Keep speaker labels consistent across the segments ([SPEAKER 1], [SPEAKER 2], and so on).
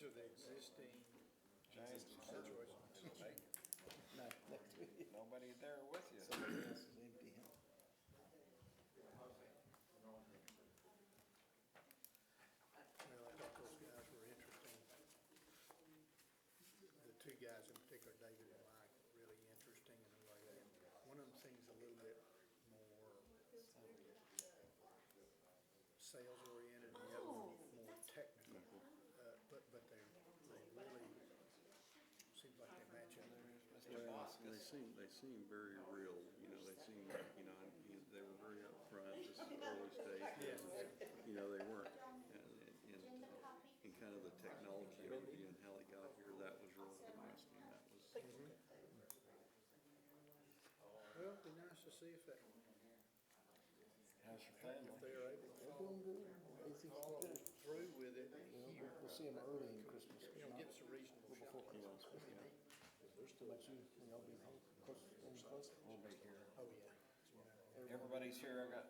[SPEAKER 1] are the existing
[SPEAKER 2] James,
[SPEAKER 1] situations.
[SPEAKER 3] No, next to you.
[SPEAKER 2] nobody there with you.
[SPEAKER 3] Somebody else is empty, huh?
[SPEAKER 1] Well, I thought those guys were interesting. The two guys in particular, David and Mike, were really interesting in a way that one of them seems a little bit more sales oriented and the other one more technical. But they really seems like they match up.
[SPEAKER 4] Well, they seem very real, you know, they seem like, you know, they were very upfront, this early stage. You know, they weren't, and kind of the technology overview and how they got here, that was really interesting, that was.
[SPEAKER 1] Well, it'd be nice to see if that,
[SPEAKER 2] How's your family?
[SPEAKER 1] if they're able to follow through with it here.
[SPEAKER 3] We'll see them early in Christmas.
[SPEAKER 1] You know, give us a reasonable shot.
[SPEAKER 3] Before Christmas. How about you? Will y'all be home? Close?
[SPEAKER 2] We'll be here.
[SPEAKER 1] Oh, yeah.
[SPEAKER 2] Everybody's here. I got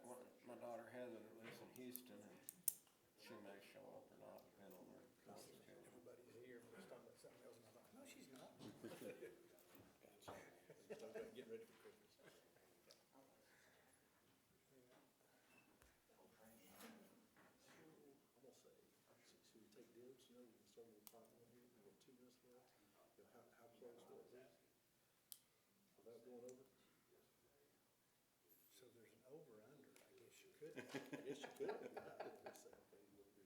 [SPEAKER 2] my daughter Heather that lives in Houston, and she may show up or not, depending on her college schedule.
[SPEAKER 1] Everybody's here, but it's talking about something else, and I thought, no, she's not. Get ready for Christmas.
[SPEAKER 5] I'm gonna say, should we take dibs, you know, we can start with part one here, we got 2 minutes left. You know, how close was it? Without going over?
[SPEAKER 1] So there's an over-under, I guess you could.
[SPEAKER 5] I guess you could. I would say, okay, would we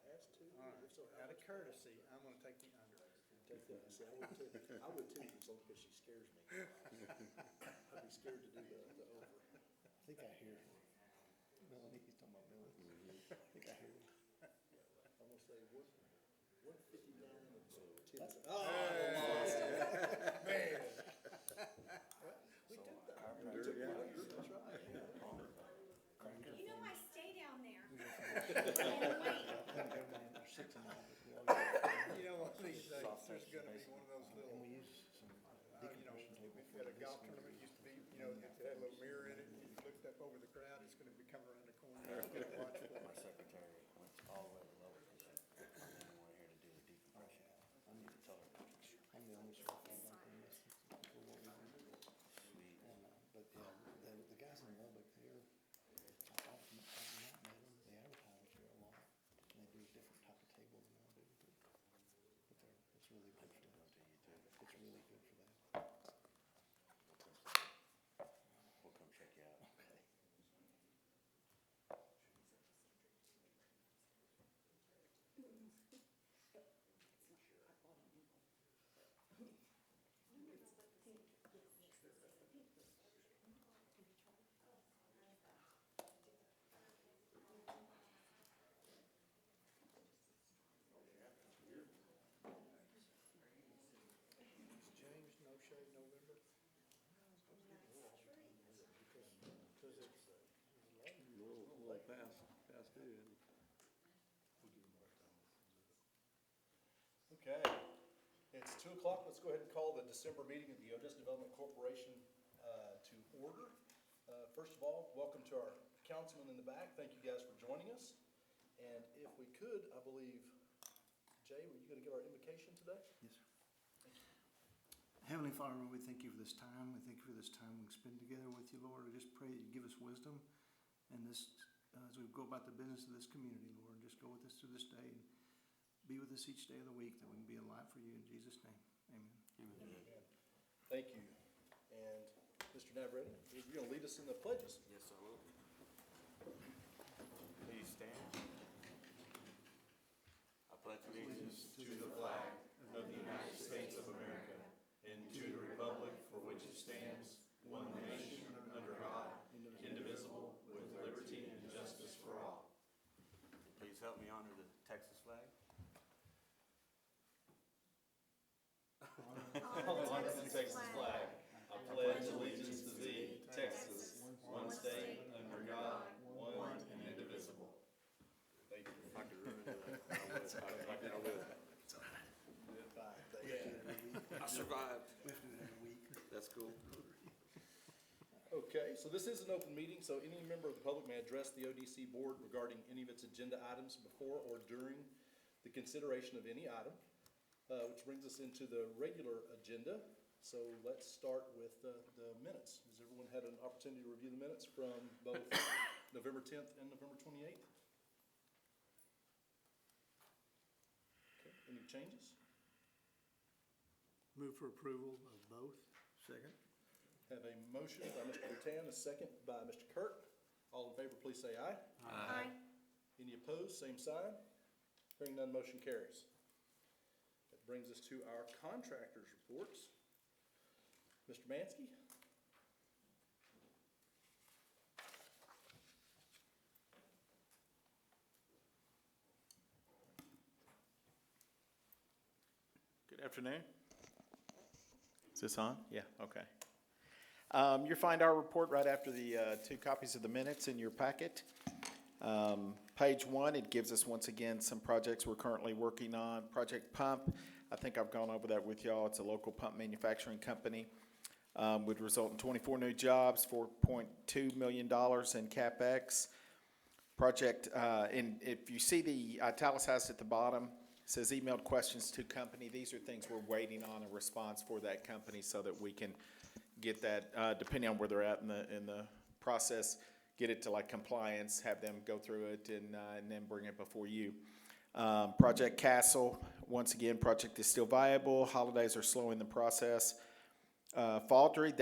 [SPEAKER 5] ask to?
[SPEAKER 1] All right,
[SPEAKER 5] If so, how
[SPEAKER 1] out of
[SPEAKER 5] much?
[SPEAKER 1] courtesy, I'm gonna take the under.
[SPEAKER 5] Take that, see, I would too, as long as she scares me. I'd be scared to do the over.
[SPEAKER 3] I think I hear Melanie, he's talking about Melanie. I think I hear him.
[SPEAKER 5] I'm gonna say, 159 and 10.
[SPEAKER 3] That's-
[SPEAKER 5] Oh,
[SPEAKER 1] Man.
[SPEAKER 5] we did that.
[SPEAKER 4] There you go.
[SPEAKER 5] That's right.
[SPEAKER 6] You know I stay down there.
[SPEAKER 3] I'm gonna go down there 6 and a half.
[SPEAKER 1] You know, one of these days, there's gonna be one of those
[SPEAKER 3] And
[SPEAKER 1] little,
[SPEAKER 3] we use some
[SPEAKER 1] you know,
[SPEAKER 3] decompression table
[SPEAKER 1] if
[SPEAKER 3] for
[SPEAKER 1] you had a
[SPEAKER 3] this.
[SPEAKER 1] golf tournament, it used to be, you know, it had a little mirror in it, and you looked up over the crowd, it's gonna be coming around the corner. You're gonna watch for
[SPEAKER 7] My
[SPEAKER 1] it.
[SPEAKER 7] secretary went all the way to Lower because I didn't want her to do the decompression. I need to tell her.
[SPEAKER 3] I'm the only certified like this for what we do.
[SPEAKER 7] Sweet.
[SPEAKER 3] And, but yeah, the guys in Lubbock, I've not met them, they advertise here a lot, and they do a different type of table than I do. But it's really good for that. It's really good for that.
[SPEAKER 7] We'll come check you out.
[SPEAKER 3] Okay.
[SPEAKER 1] Is James no shave November? Cause it's,
[SPEAKER 4] A little past due, isn't it?
[SPEAKER 5] Okay, it's 2 o'clock. Let's go ahead and call the December meeting of the Odessa Development Corporation to order. First of all, welcome to our councilman in the back. Thank you guys for joining us. And if we could, I believe, Jay, were you going to give our invocation today?
[SPEAKER 3] Yes, sir. Heavenly Father, we thank you for this time. We thank you for this time we can spend together with you, Lord. I just pray that you give us wisdom and this, as we go about the business of this community, Lord. Just go with us through this day and be with us each day of the week that we can be alive for you. In Jesus' name, amen.
[SPEAKER 5] Amen. Thank you. And Mr. Navarrete, you're going to lead us in the pledges.
[SPEAKER 7] Yes, I will. Please stand. I pledge allegiance to the flag of the United States of America and to the republic for which it stands, one nation under God, indivisible, with liberty and justice for all. Please help me honor the Texas flag.
[SPEAKER 6] On the Texas flag.
[SPEAKER 5] I pledge allegiance to thee, Texas, one state, under God, one and indivisible. Thank you.
[SPEAKER 4] If I could remember that, I would. I survived.
[SPEAKER 3] We have to do it every week.
[SPEAKER 4] That's cool.
[SPEAKER 5] Okay, so this is an open meeting, so any member of the public may address the ODC board regarding any of its agenda items before or during the consideration of any item. which brings us into the regular agenda. So let's start with the minutes. Has everyone had an opportunity to review the minutes from both November 10th and November 28th? Okay, any changes?
[SPEAKER 1] Move for approval of both. Second.
[SPEAKER 5] Have a motion by Mr. Rattan, a second by Mr. Kirk. All in favor, please say aye.
[SPEAKER 6] Aye.
[SPEAKER 5] Any opposed, same sign. Hearing none, motion carries. That brings us to our contractors' reports. Mr. Mansky?
[SPEAKER 7] Good afternoon. Is this on? Yeah, okay. You'll find our report right after the 2 copies of the minutes in your packet. Page 1, it gives us once again some projects we're currently working on. Project Pump, I think I've gone over that with y'all. It's a local pump manufacturing company. Would result in 24 new jobs, $4.2 million in CapEx. Project, and if you see the italicized at the bottom, it says emailed questions to company. These are things we're waiting on a response for that company so that we can get that, depending on where they're at in the process, get it to like compliance, have them go through it, and then bring it before you. Project Castle, once again, project is still viable. Holidays are slowing the process. Faltery,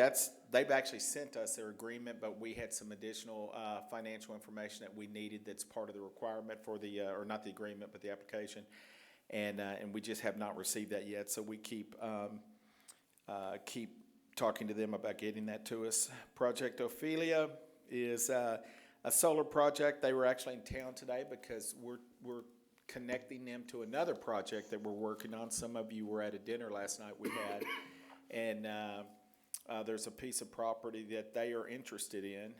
[SPEAKER 7] they've actually sent us their agreement, but we had some additional financial information that we needed that's part of the requirement for the, or not the agreement, but the application. And we just have not received that yet, so we keep talking to them about getting that to us. Project Ophelia is a solar project. They were actually in town today because we're connecting them to another project that we're working on. Some of you were at a dinner last night we had. And there's a piece of property that they are interested in.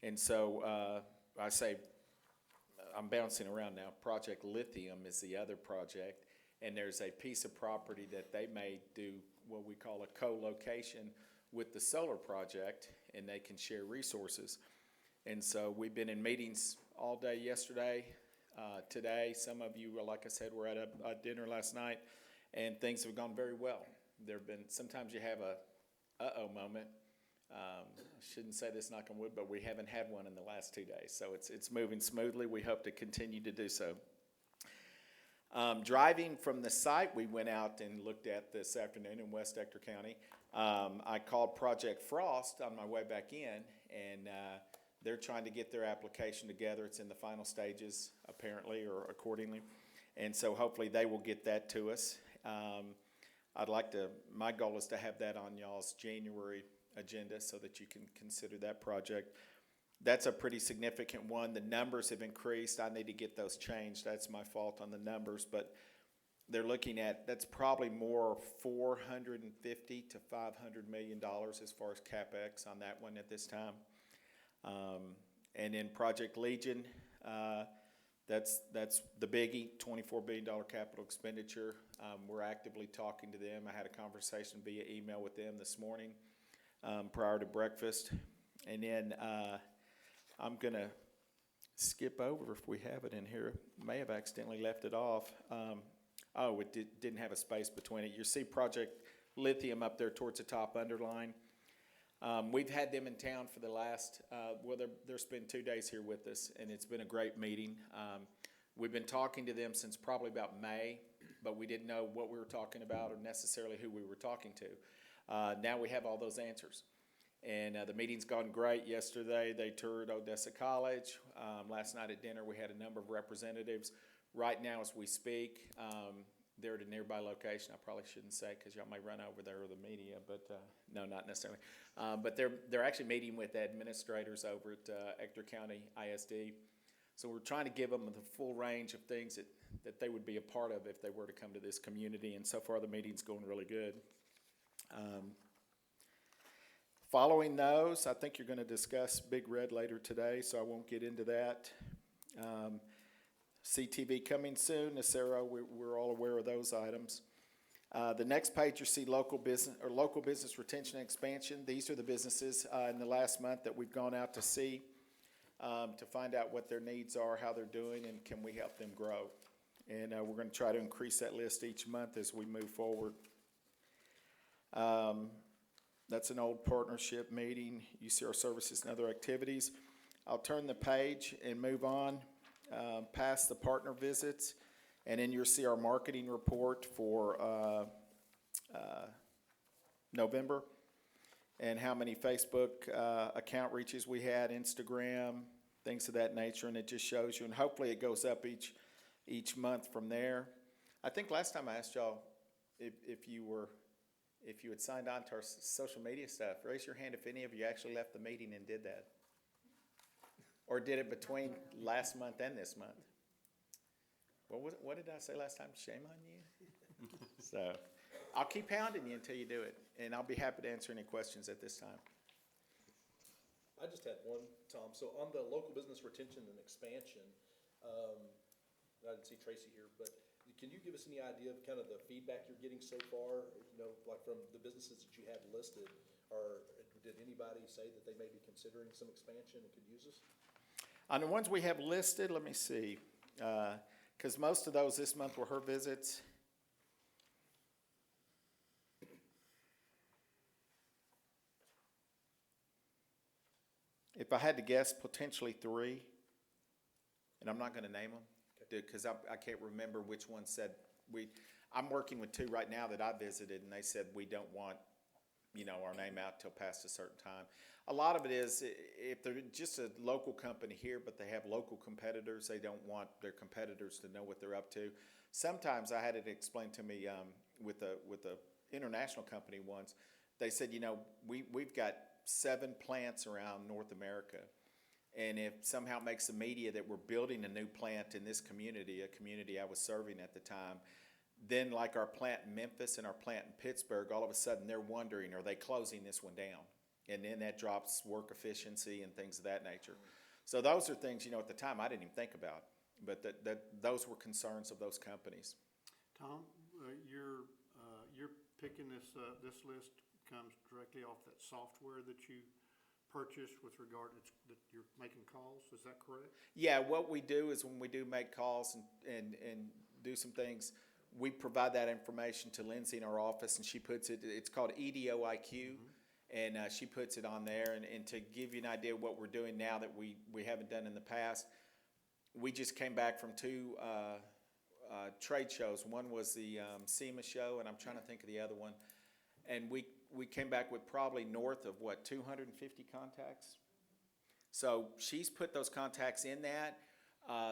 [SPEAKER 7] And so I say, I'm bouncing around now. Project Lithium is the other project. And there's a piece of property that they may do what we call a co-location with the solar project, and they can share resources. And so we've been in meetings all day yesterday, today. Some of you, like I said, were at a dinner last night, and things have gone very well. There have been, sometimes you have a uh-oh moment. I shouldn't say this, knock on wood, but we haven't had one in the last 2 days. So it's moving smoothly. We hope to continue to do so. Driving from the site, we went out and looked at this afternoon in West Ector County. I called Project Frost on my way back in, and they're trying to get their application together. It's in the final stages, apparently, or accordingly. And so hopefully they will get that to us. My goal is to have that on y'all's January agenda so that you can consider that project. That's a pretty significant one. The numbers have increased. I need to get those changed. That's my fault on the numbers, but they're looking at, that's probably more $450 to $500 million as far as CapEx on that one at this time. And in Project Legion, that's the biggie, $24 billion capital expenditure. We're actively talking to them. I had a conversation via email with them this morning prior to breakfast. And then I'm going to skip over if we have it in here. May have accidentally left it off. It didn't have a space between it. You see Project Lithium up there towards the top underline. We've had them in town for the last, they're spent 2 days here with us, and it's been a great meeting. We've been talking to them since probably about May, but we didn't know what we were talking about or necessarily who we were talking to. Now we have all those answers. And the meeting's gone great. Yesterday they toured Odessa College. Last night at dinner we had a number of representatives. Right now as we speak, they're at a nearby location. I probably shouldn't say because y'all may run over there with the media, but no, not necessarily. But they're actually meeting with administrators over at Ector County ISD. So we're trying to give them the full range of things that they would be a part of if they were to come to this community. And so far the meeting's going really good. Following those, I think you're going to discuss Big Red later today, so I won't get into that. CTV coming soon, Nacero, we're all aware of those items. The next page you see local business retention and expansion. These are the businesses in the last month that we've gone out to see to find out what their needs are, how they're doing, and can we help them grow.
[SPEAKER 8] and we're going to try to increase that list each month as we move forward. That's an old partnership meeting. You see our services and other activities. I'll turn the page and move on past the partner visits, and then you'll see our marketing report for November, and how many Facebook account reaches we had, Instagram, things of that nature, and it just shows you, and hopefully it goes up each month from there. I think last time I asked y'all if you had signed on to our social media stuff. Raise your hand if any of you actually left the meeting and did that. Or did it between last month and this month. What did I say last time? Shame on you? So I'll keep hounding you until you do it, and I'll be happy to answer any questions at this time.
[SPEAKER 5] I just had one, Tom. So on the local business retention and expansion, I didn't see Tracy here, but can you give us any idea of kind of the feedback you're getting so far? You know, like from the businesses that you have listed, or did anybody say that they may be considering some expansion and could use us?
[SPEAKER 8] On the ones we have listed, let me see, because most of those this month were her visits. If I had to guess, potentially 3, and I'm not going to name them because I can't remember which one said I'm working with 2 right now that I visited, and they said we don't want, our name out till past a certain time. A lot of it is if they're just a local company here, but they have local competitors, they don't want their competitors to know what they're up to. Sometimes I had it explained to me with a international company once. They said, we've got 7 plants around North America. And if somehow it makes the media that we're building a new plant in this community, a community I was serving at the time, then like our plant in Memphis and our plant in Pittsburgh, all of a sudden they're wondering, are they closing this one down? And then that drops work efficiency and things of that nature. So those are things, at the time I didn't even think about, but those were concerns of those companies.
[SPEAKER 3] Tom, you're picking this list comes directly off that software that you purchased with regard that you're making calls, is that correct?
[SPEAKER 8] Yeah, what we do is when we do make calls and do some things, we provide that information to Lindsay in our office, and she puts it's called EDOIQ, and she puts it on there. And to give you an idea of what we're doing now that we haven't done in the past, we just came back from 2 trade shows. One was the SEMA show, and I'm trying to think of the other one. And we came back with probably north of 250 contacts. So she's put those contacts in that.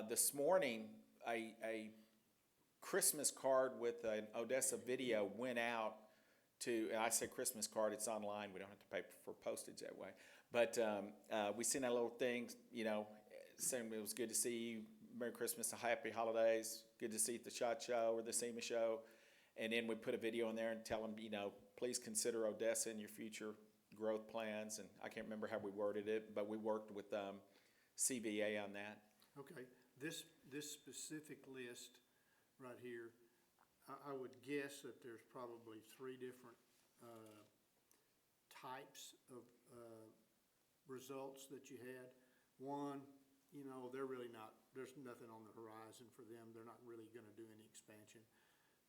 [SPEAKER 8] This morning, a Christmas card with an Odessa video went out to, and I say Christmas card, it's online. We don't have to pay for postage that way. But we sent out little things, saying it was good to see you, Merry Christmas, and Happy Holidays, good to see you at the SHOT Show or the SEMA show. And then we put a video in there and tell them, please consider Odessa in your future growth plans. And I can't remember how we worded it, but we worked with CVA on that.
[SPEAKER 3] Okay, this specific list right here, I would guess that there's probably 3 different types of results that you had. One, they're really not, there's nothing on the horizon for them. They're not really going to do any expansion.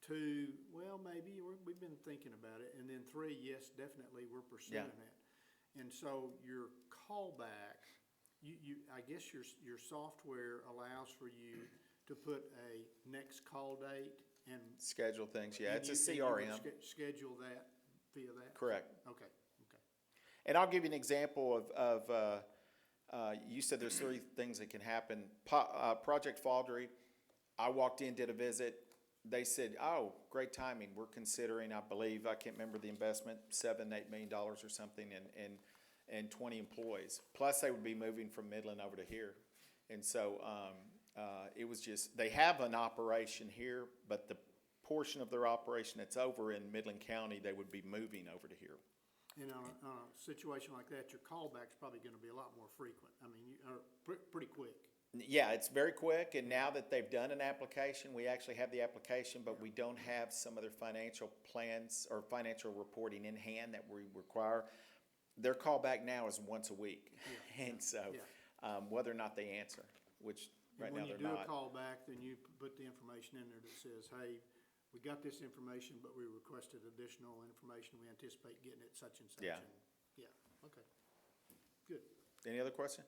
[SPEAKER 3] 2, well, maybe we've been thinking about it. And then 3, yes, definitely we're pursuing that. And so your callback, I guess your software allows for you to put a next call date and
[SPEAKER 8] Schedule things, yeah. It's a
[SPEAKER 3] you would
[SPEAKER 8] CRM.
[SPEAKER 3] schedule that via that?
[SPEAKER 8] Correct.
[SPEAKER 3] Okay.
[SPEAKER 8] And I'll give you an example of you said there's 3 things that can happen. Project Faldry, I walked in, did a visit. They said, oh, great timing. We're considering, I believe, I can't remember the investment, $7-8 million or something, and 20 employees. Plus, they would be moving from Midland over to here. And so it was just, they have an operation here, but the portion of their operation that's over in Midland County, they would be moving over to here.
[SPEAKER 3] And on a situation like that, your callback's probably going to be a lot more frequent. I mean, pretty quick.
[SPEAKER 8] Yeah, it's very quick, and now that they've done an application, we actually have the application, but we don't have some of their financial plans or financial reporting in hand that we require. Their callback now is once a week, and so whether or not they answer, which Right now, they're
[SPEAKER 1] And when you do a
[SPEAKER 8] not.
[SPEAKER 1] callback, then you put the information in there that says, hey, we got this information, but we requested additional information. We anticipate getting it such and such.
[SPEAKER 8] Yeah.
[SPEAKER 1] And- Yeah, okay. Good.
[SPEAKER 8] Any other questions?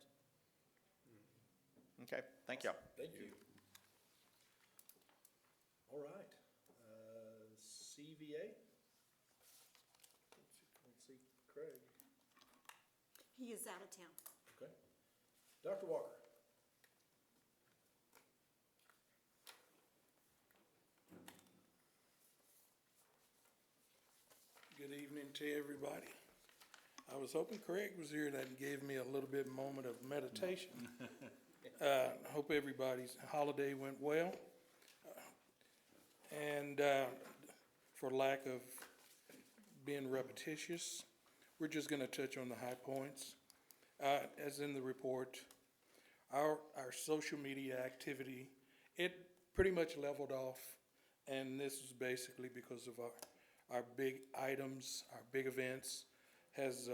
[SPEAKER 8] Okay, thank y'all.
[SPEAKER 5] Thank you. All right, CVA? Let's see, Craig.
[SPEAKER 6] He is out of town.
[SPEAKER 5] Okay. Dr. Walker?
[SPEAKER 9] Good evening to everybody. I was hoping Craig was here. That gave me a little bit moment of meditation. Hope everybody's holiday went well. And for lack of being repetitious, we're just going to touch on the high points. As in the report, our social media activity, it pretty much leveled off. And this is basically because of our big items, our big events, has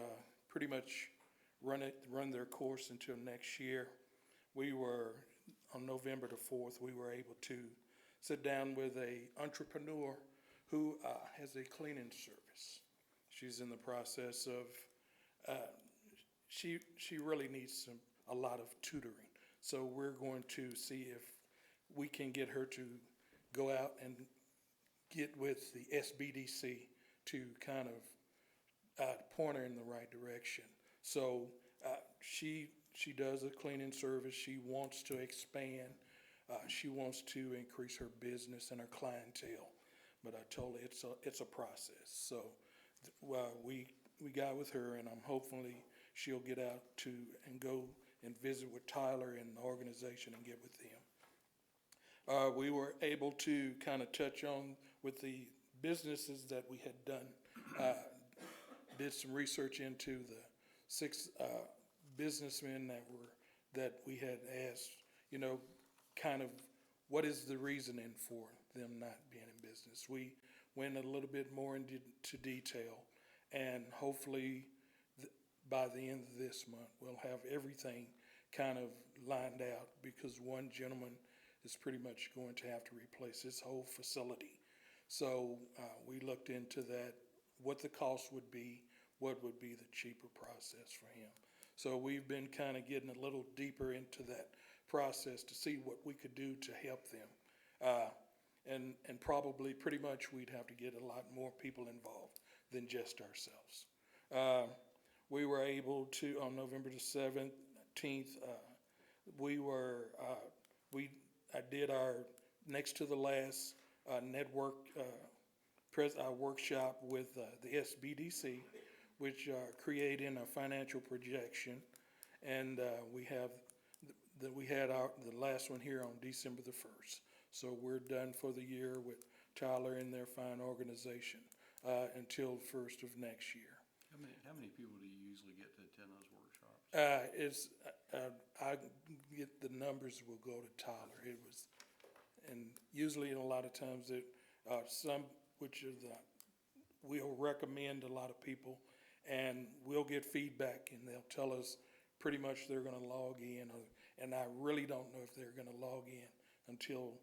[SPEAKER 9] pretty much run their course until next year. We were, on November the 4th, we were able to sit down with a entrepreneur who has a cleaning service. She's in the process of, she really needs a lot of tutoring. So we're going to see if we can get her to go out and get with the SBDC to kind of point her in the right direction. So she does a cleaning service. She wants to expand. She wants to increase her business and her clientele. But I told her it's a process. So we got with her, and I'm hopefully she'll get out to and go and visit with Tyler and the organization and get with them. We were able to kind of touch on with the businesses that we had done, did some research into the 6 businessmen that we had asked, kind of what is the reasoning for them not being in business. We went a little bit more into detail, and hopefully by the end of this month, we'll have everything kind of lined out, because one gentleman is pretty much going to have to replace his whole facility. So we looked into that, what the cost would be, what would be the cheaper process for him. So we've been kind of getting a little deeper into that process to see what we could do to help them. And probably pretty much we'd have to get a lot more people involved than just ourselves. We were able to, on November the 17th, I did our next to the last network workshop with the SBDC, which creating a financial projection, and we had the last one here on December the 1st. So we're done for the year with Tyler and their fine organization until the 1st of next year.
[SPEAKER 4] How many people do you usually get to attend those workshops?
[SPEAKER 9] I get the numbers will go to Tyler. And usually a lot of times we'll recommend a lot of people, and we'll get feedback, and they'll tell us pretty much they're going to log in, and I really don't know if they're going to log in until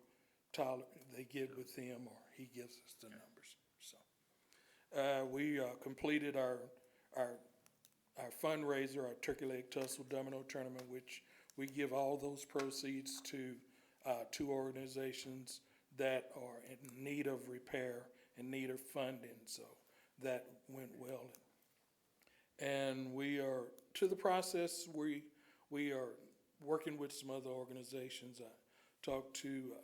[SPEAKER 9] Tyler, they get with him or he gives us the numbers. So we completed our fundraiser, our Turkey Leg Tussle Domino Tournament, which we give all those proceeds to 2 organizations that are in need of repair, in need of funding. So that went well. And we are to the process. We are working with some other organizations. I talked to,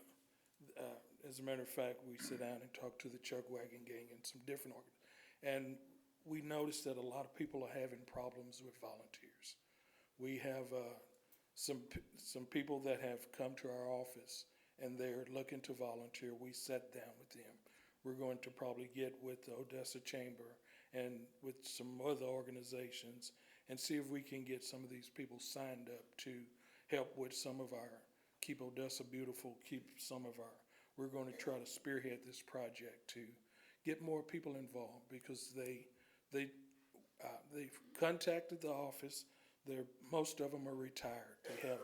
[SPEAKER 9] as a matter of fact, we sit down and talk to the Chuck Wagon Gang and some different organizations. And we noticed that a lot of people are having problems with volunteers. We have some people that have come to our office and they're looking to volunteer. We sat down with them. We're going to probably get with the Odessa Chamber and with some other organizations and see if we can get some of these people signed up to help with some of our Keep Odessa Beautiful, we're going to try to spearhead this project to get more people involved, because they've contacted the office. Most of them are retired. They have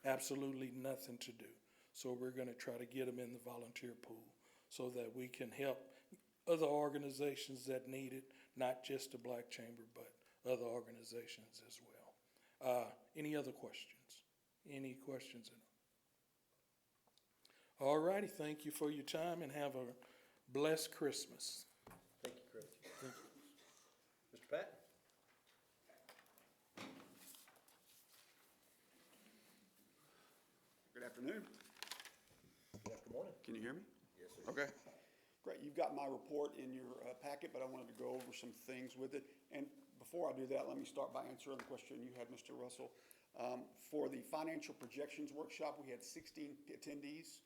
[SPEAKER 9] absolutely nothing to do. So we're gonna try to get them in the volunteer pool so that we can help other organizations that need it, not just the Black Chamber, but other organizations as well. Any other questions? Any questions? All righty, thank you for your time and have a blessed Christmas.
[SPEAKER 5] Thank you, Craig. Mr. Pat?
[SPEAKER 10] Good afternoon.
[SPEAKER 5] Good morning.
[SPEAKER 10] Can you hear me?
[SPEAKER 5] Yes, sir.
[SPEAKER 10] Okay. Great. You've got my report in your packet, but I wanted to go over some things with it. And before I do that, let me start by answering the question you had, Mr. Russell. For the financial projections workshop, we had 16 attendees.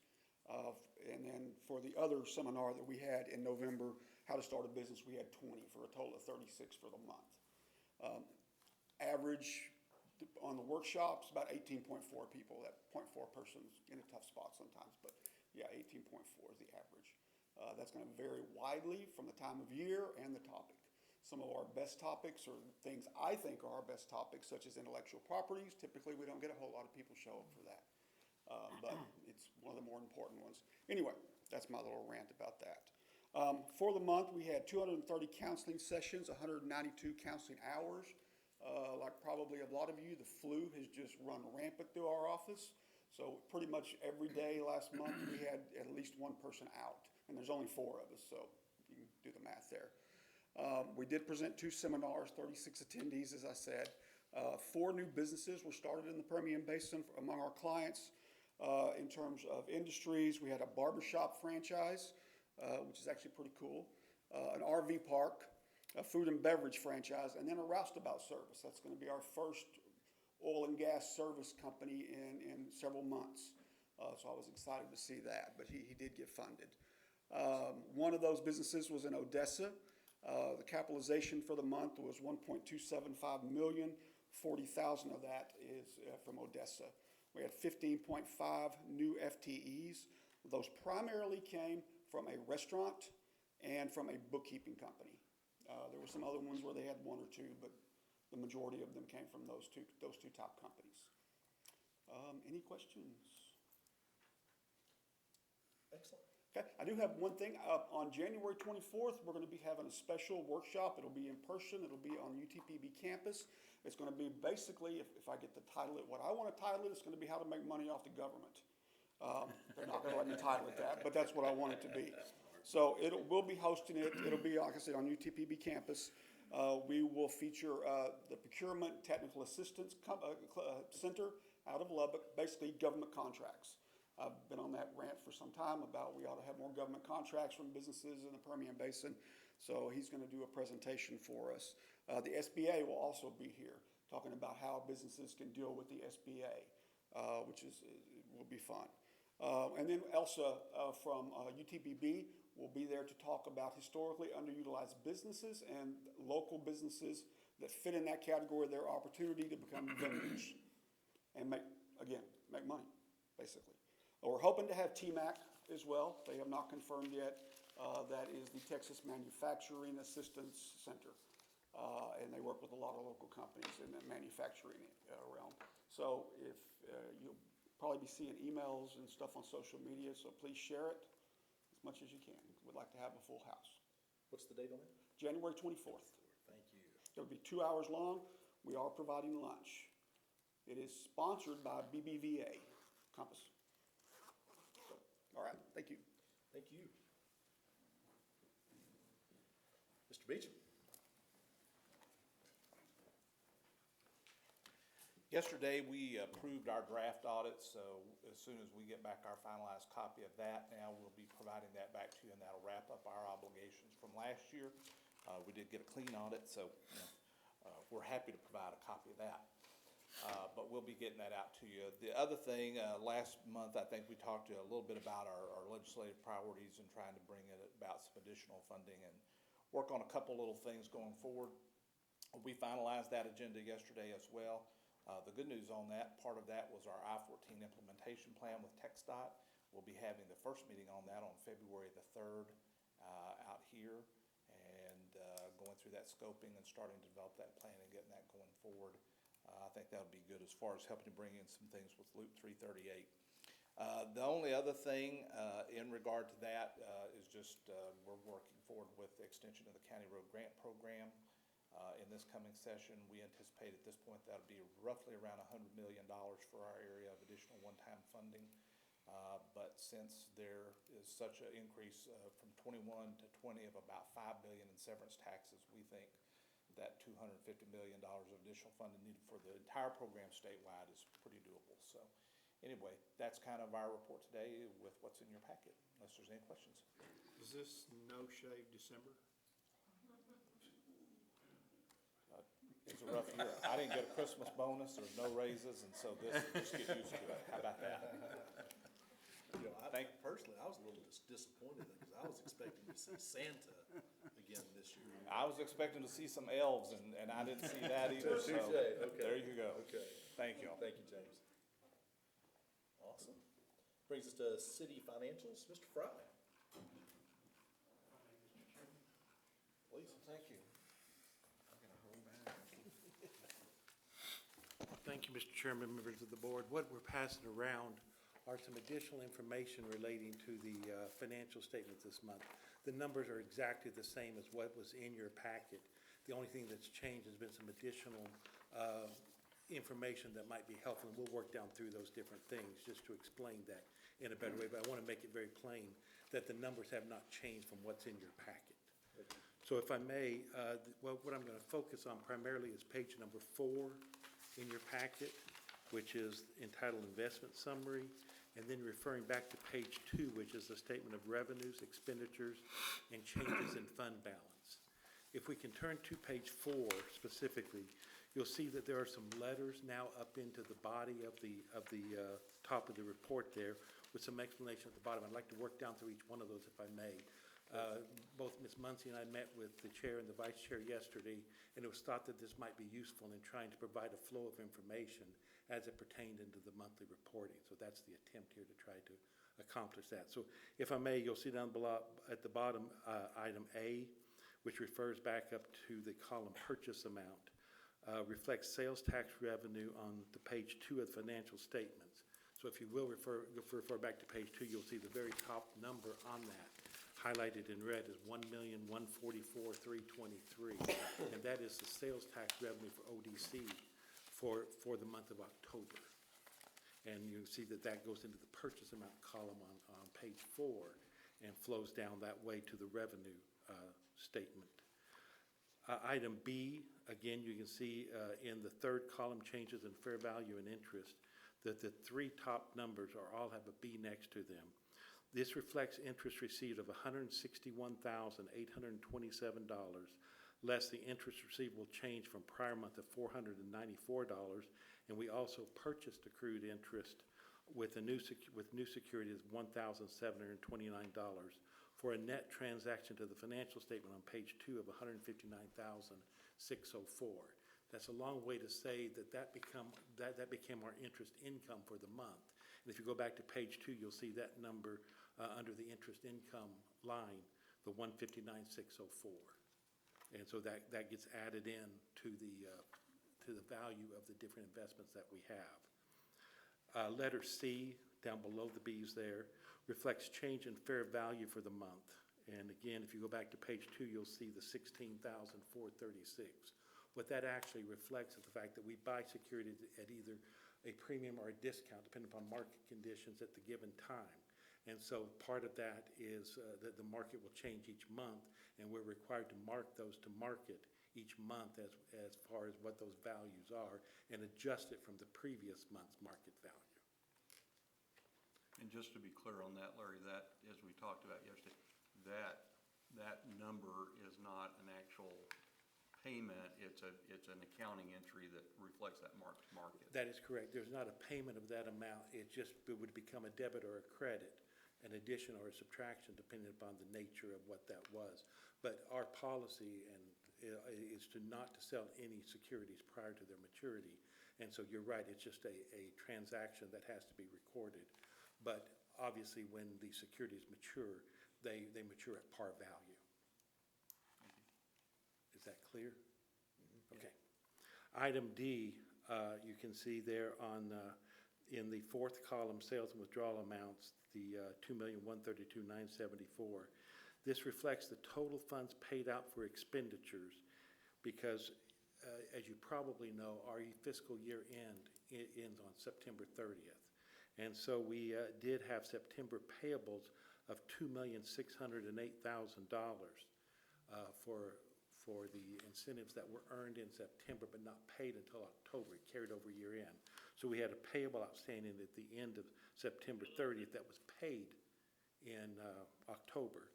[SPEAKER 10] And then for the other seminar that we had in November, How to Start a Business, we had 20 for a total of 36 for the month. Average on the workshops, about 18.4 people. That 0.4 person's in a tough spot sometimes, but yeah, 18.4 is the average. That's going to vary widely from the time of year and the topic. Some of our best topics are things I think are our best topics, such as intellectual properties. Typically, we don't get a whole lot of people show up for that, but it's one of the more important ones. Anyway, that's my little rant about that. For the month, we had 230 counseling sessions, 192 counseling hours. Like probably a lot of you, the flu has just run rampant through our office. So pretty much every day last month, we had at least one person out. And there's only 4 of us, so you can do the math there. We did present 2 seminars, 36 attendees, as I said. 4 new businesses were started in the Permian Basin among our clients. In terms of industries, we had a barbershop franchise, which is actually pretty cool, an RV park, a food and beverage franchise, and then a roustabout service. That's going to be our first oil and gas service company in several months. So I was excited to see that, but he did get funded. One of those businesses was in Odessa. The capitalization for the month was $1.275 million. 40,000 of that is from Odessa. We had 15.5 new FTEs. Those primarily came from a restaurant and from a bookkeeping company. There were some other ones where they had 1 or 2, but the majority of them came from those two top companies. Any questions?
[SPEAKER 5] Excellent.
[SPEAKER 10] Okay, I do have one thing. On January 24th, we're going to be having a special workshop. It'll be in person. It'll be on UTPB campus. It's going to be basically, if I get to title it what I want to title it, it's going to be how to make money off the government. They're not going to let me title it that, but that's what I want it to be. So we'll be hosting it. It'll be, like I said, on UTPB campus. We will feature the Procurement Technical Assistance Center out of Lubbock, basically government contracts. I've been on that rant for some time about we ought to have more government contracts from businesses in the Permian Basin. So he's going to do a presentation for us. The SBA will also be here talking about how businesses can deal with the SBA, which will be fun. And then Elsa from UTPB will be there to talk about historically underutilized businesses and local businesses that fit in that category, their opportunity to become vendors and make money, basically. We're hoping to have TMAC as well. They have not confirmed yet. That is the Texas Manufacturing Assistance Center. And they work with a lot of local companies in the manufacturing realm. So if you'll probably be seeing emails and stuff on social media, so please share it as much as you can. We'd like to have a full house.
[SPEAKER 5] What's the date on that?
[SPEAKER 10] January 24th.
[SPEAKER 5] Thank you.
[SPEAKER 10] It'll be 2 hours long. We are providing lunch. It is sponsored by BBVA Compass. So, all right, thank you.
[SPEAKER 5] Thank you. Mr. Beecham?
[SPEAKER 11] Yesterday, we approved our draft audit, so as soon as we get back our finalized copy of that, now we'll be providing that back to you, and that'll wrap up our obligations from last year. We did get a clean audit, so we're happy to provide a copy of that. But we'll be getting that out to you. The other thing, last month, I think we talked to you a little bit about our legislative priorities and trying to bring it about some additional funding and work on a couple little things going forward. We finalized that agenda yesterday as well. The good news on that, part of that was our I-14 implementation plan with TxDOT. We'll be having the first meeting on that on February the 3rd out here and going through that scoping and starting to develop that plan and getting that going forward. I think that would be good as far as helping to bring in some things with Loop 338. The only other thing in regard to that is just we're working forward with the extension of the County Road Grant Program. In this coming session, we anticipate at this point that'll be roughly around $100 million for our area of additional one-time funding. But since there is such an increase from 21 to 20 of about $5 billion in severance taxes, we think that $250 million of additional funding needed for the entire program statewide is pretty doable. So anyway, that's kind of our report today with what's in your packet, unless there's any questions.
[SPEAKER 1] Is this no shave December?
[SPEAKER 11] It's a rough year. I didn't get a Christmas bonus, there's no raises, and so just get used to it. How about that?
[SPEAKER 5] You know, personally, I was a little disappointed because I was expecting to see Santa again this year.
[SPEAKER 11] I was expecting to see some elves, and I didn't see that either, so
[SPEAKER 5] Okay.
[SPEAKER 11] there you go.
[SPEAKER 5] Okay.
[SPEAKER 11] Thank you all.
[SPEAKER 5] Thank you, James. Awesome. Brings us to city financials. Mr. Fry. Please.
[SPEAKER 2] Thank you.
[SPEAKER 12] Thank you, Mr. Chairman, members of the board. What we're passing around are some additional information relating to the financial statements this month. The numbers are exactly the same as what was in your packet. The only thing that's changed has been some additional information that might be helpful, and we'll work down through those different things just to explain that in a better way. But I want to make it very plain that the numbers have not changed from what's in your packet. So if I may, what I'm going to focus on primarily is page number 4 in your packet, which is entitled Investment Summary, and then referring back to page 2, which is the statement of revenues, expenditures, and changes in fund balance. If we can turn to page 4 specifically, you'll see that there are some letters now up into the body of the top of the report there with some explanation at the bottom. I'd like to work down through each one of those if I may. Both Ms. Muncy and I met with the chair and the vice chair yesterday, and it was thought that this might be useful in trying to provide a flow of information as it pertained into the monthly reporting. So that's the attempt here to try to accomplish that. So if I may, you'll see down below at the bottom item A, which refers back up to the column purchase amount, reflects sales tax revenue on the page 2 of the financial statements. So if you will refer back to page 2, you'll see the very top number on that. Highlighted in red is $1,144,323, and that is the sales tax revenue for ODC for the month of October. And you see that that goes into the purchase amount column on page 4 and flows down that way to the revenue statement. Item B, again, you can see in the third column, changes in fair value and interest, that the 3 top numbers all have a B next to them. This reflects interest received of $161,827, less the interest receivable change from prior month of $494, and we also purchased accrued interest with new security of $1,729 for a net transaction to the financial statement on page 2 of $159,604. That's a long way to say that became our interest income for the month. And if you go back to page 2, you'll see that number under the interest income line, the $159,604. And so that gets added in to the value of the different investments that we have. Letter C, down below the B's there, reflects change in fair value for the month. And again, if you go back to page 2, you'll see the $16,436. What that actually reflects is the fact that we buy securities at either a premium or a discount, depending upon market conditions at the given time. And so part of that is that the market will change each month, and we're required to mark those to market each month as far as what those values are and adjust it from the previous month's market value.
[SPEAKER 7] And just to be clear on that, Larry, that, as we talked about yesterday, that number is not an actual payment, it's an accounting entry that reflects that mark to market.
[SPEAKER 12] That is correct. There's not a payment of that amount. It would become a debit or a credit, an addition or a subtraction, depending upon the nature of what that was. But our policy is not to sell any securities prior to their maturity. And so you're right, it's just a transaction that has to be recorded. But obviously, when the securities mature, they mature at par value. Is that clear? Okay. Item D You can see there on, in the fourth column, sales and withdrawal amounts, the $2,132,974. This reflects the total funds paid out for expenditures because, as you probably know, our fiscal year ends on September 30th. And so we did have September payables of $2,608,000 for the incentives that were earned in September but not paid until October. It carried over year end. So we had a payable outstanding at the end of September 30th that was paid in October,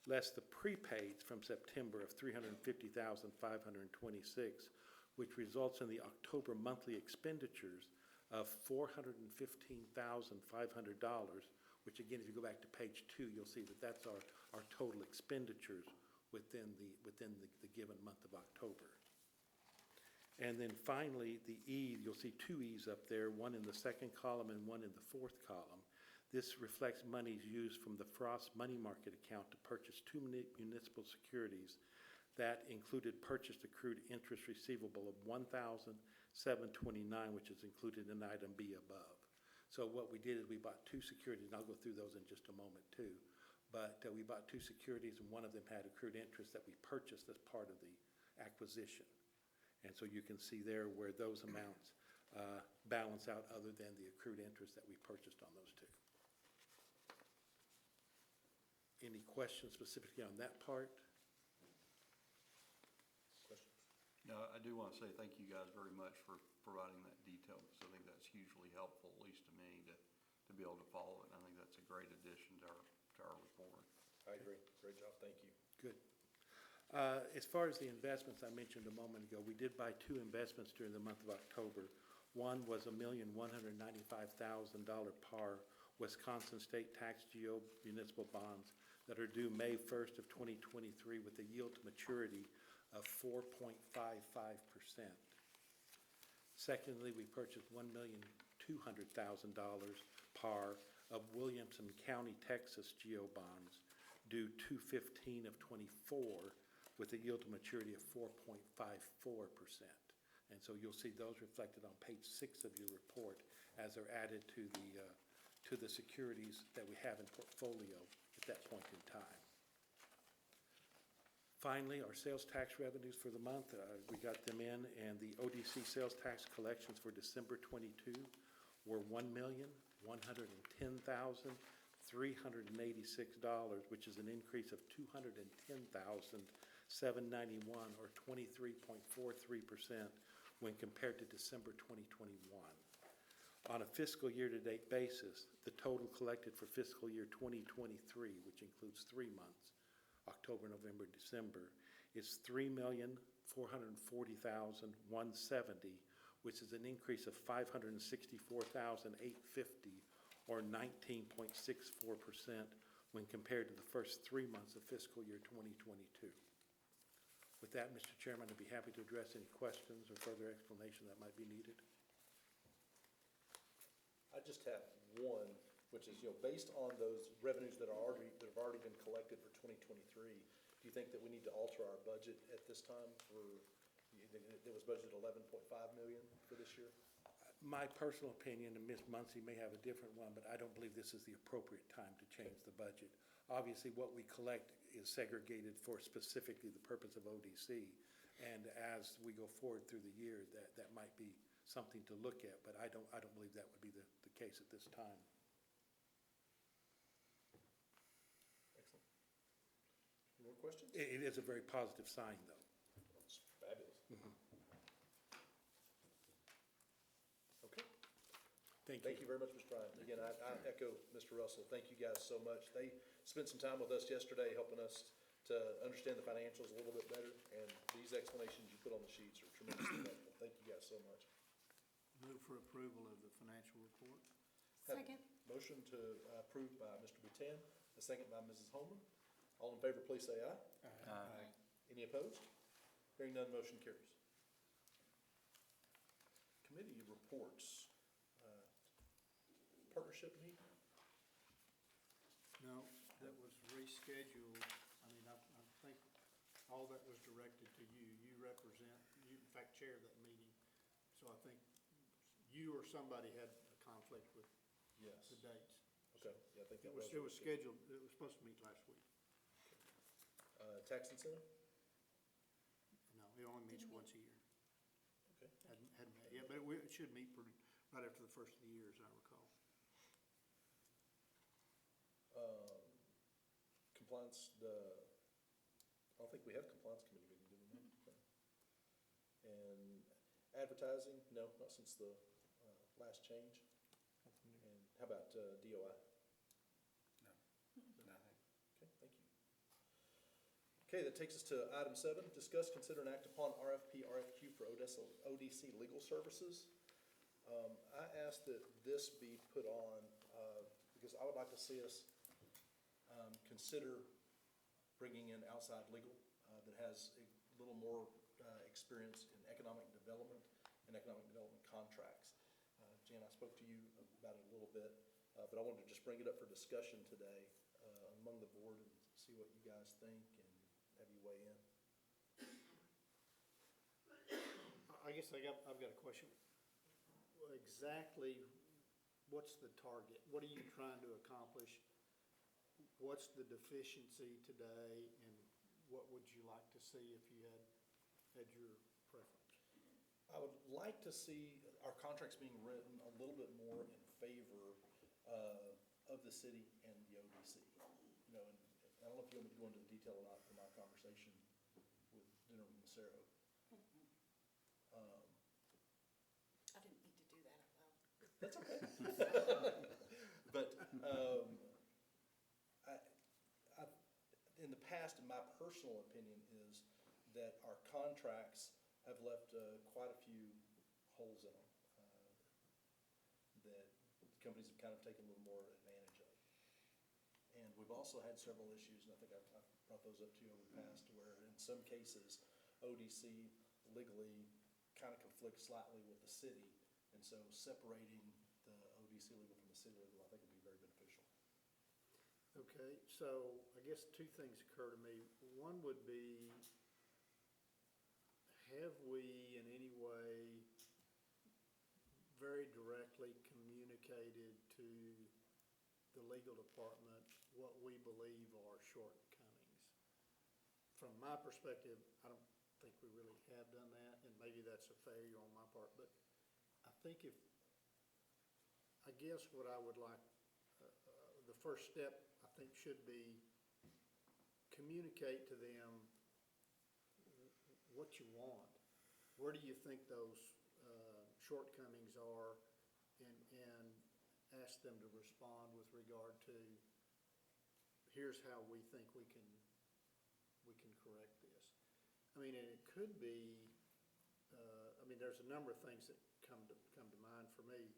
[SPEAKER 12] less the prepaids from September of $350,526, which results in the October monthly expenditures of $415,500, which again, if you go back to page 2, you'll see that that's our total expenditures within the given month of October. And then finally, the E, you'll see 2 E's up there, one in the second column and one in the fourth column. This reflects monies used from the Frost Money Market account to purchase 2 municipal securities that included purchased accrued interest receivable of $1,729, which is included in item B above. So what we did is we bought 2 securities, and I'll go through those in just a moment too. But we bought 2 securities, and one of them had accrued interest that we purchased as part of the acquisition. And so you can see there where those amounts balance out other than the accrued interest that we purchased on those 2. Any questions specifically on that part?
[SPEAKER 5] Questions?
[SPEAKER 4] No, I do want to say thank you guys very much for providing that detail, because I think that's hugely helpful, at least to me, to be able to follow it. And I think that's a great addition to our report.
[SPEAKER 5] I agree. Great job. Thank you.
[SPEAKER 12] Good. As far as the investments I mentioned a moment ago, we did buy 2 investments during the month of October. One was $1,195,000 par Wisconsin State Tax GO municipal bonds that are due May 1st of 2023 with a yield to maturity of 4.55%. Secondly, we purchased $1,200,000 par of Williamson County, Texas GO bonds due 2/15 of 24 with a yield to maturity of 4.54%. And so you'll see those reflected on page 6 of your report as they're added to the securities that we have in portfolio at that point in time. Finally, our sales tax revenues for the month, we got them in, and the ODC sales tax collections for December 22 were $1,110,386, which is an increase of $210,791, or 23.43% when compared to December 2021. On a fiscal year-to-date basis, the total collected for fiscal year 2023, which includes 3 months, October, November, December, is $3,440,170, which is an increase of $564,850, or 19.64% when compared to the first 3 months of fiscal year 2022. With that, Mr. Chairman, I'd be happy to address any questions or further explanation that might be needed.
[SPEAKER 5] I just have one, which is, based on those revenues that have already been collected for 2023, do you think that we need to alter our budget at this time it was budgeted $11.5 million for this year?
[SPEAKER 12] My personal opinion, and Ms. Muncy may have a different one, but I don't believe this is the appropriate time to change the budget. Obviously, what we collect is segregated for specifically the purpose of ODC, and as we go forward through the year, that might be something to look at, but I don't believe that would be the case at this time.
[SPEAKER 5] Excellent. More questions?
[SPEAKER 12] It is a very positive sign, though.
[SPEAKER 5] That's fabulous. Okay. Thank you very much, Mr. Bryant. Again, I echo Mr. Russell. Thank you guys so much. They spent some time with us yesterday helping us to understand the financials a little bit better, and these explanations you put on the sheets are tremendously helpful. Thank you guys so much.
[SPEAKER 1] Move for approval of the financial report.
[SPEAKER 6] Second.
[SPEAKER 5] Motion to approve by Mr. Boutin, a second by Mrs. Holman. All in favor, please say aye.
[SPEAKER 1] Aye.
[SPEAKER 5] Any opposed? Hearing none, motion carries. Committee reports. Partnership meeting?
[SPEAKER 1] No, that was rescheduled. I mean, I think all that was directed to you. You in fact, chair that meeting. So I think
[SPEAKER 3] you or somebody had a conflict with
[SPEAKER 5] Yes.
[SPEAKER 3] the dates.
[SPEAKER 5] Okay, yeah, I think that
[SPEAKER 3] It was, it was scheduled, it was supposed to meet last week.
[SPEAKER 5] Tax incentive?
[SPEAKER 3] No, it only meets once a year.
[SPEAKER 5] Okay.
[SPEAKER 3] Hadn't met yet, but it should meet right after the first of the year, as I recall.
[SPEAKER 5] Compliance, I don't think we have compliance committee meeting, do we? No. And advertising, no, not since the last change. And how about DOI?
[SPEAKER 2] No. Nothing.
[SPEAKER 5] Okay, thank you. Okay, that takes us to item 7, discuss, consider, and act upon RFQ for Odessa, ODC Legal Services. I asked that this be put on because I would like to see us consider bringing in outside legal that has a little more experience in economic development and economic development contracts. Jan, I spoke to you about it a little bit, but I wanted to just bring it up for discussion today among the board and see what you guys think and have you weigh in.
[SPEAKER 3] I guess I've got a question. Exactly, what's the target? What are you trying to accomplish? What's the deficiency today, and what would you like to see if you had your preference?
[SPEAKER 5] I would like to see our contracts being written a little bit more in favor of the city and the ODC. You know, and I don't know if you want me to go into the detail or not from our conversation with Dinner with Macero.
[SPEAKER 6] I didn't mean to do that out loud.
[SPEAKER 5] That's okay. But in the past, in my personal opinion, is that our contracts have left quite a few holes in them that companies have kind of taken a little more advantage of. And we've also had several issues, and I think I've brought those up to you over the past, where in some cases, ODC legally kind of conflicts slightly with the city. And so separating the ODC legal from the city legal, I think would be very beneficial.
[SPEAKER 3] Okay, so I guess two things occur to me. One would be, have we in any way very directly communicated to the legal department what we believe are shortcomings? From my perspective, I don't think we really have done that, and maybe that's a failure on my part, but I think I guess what I would like, the first step, I think, should be communicate to them what you want. Where do you think those shortcomings are, and ask them to respond with regard to, here's how we think we can correct this. I mean, and it could be, there's a number of things that come to mind for me.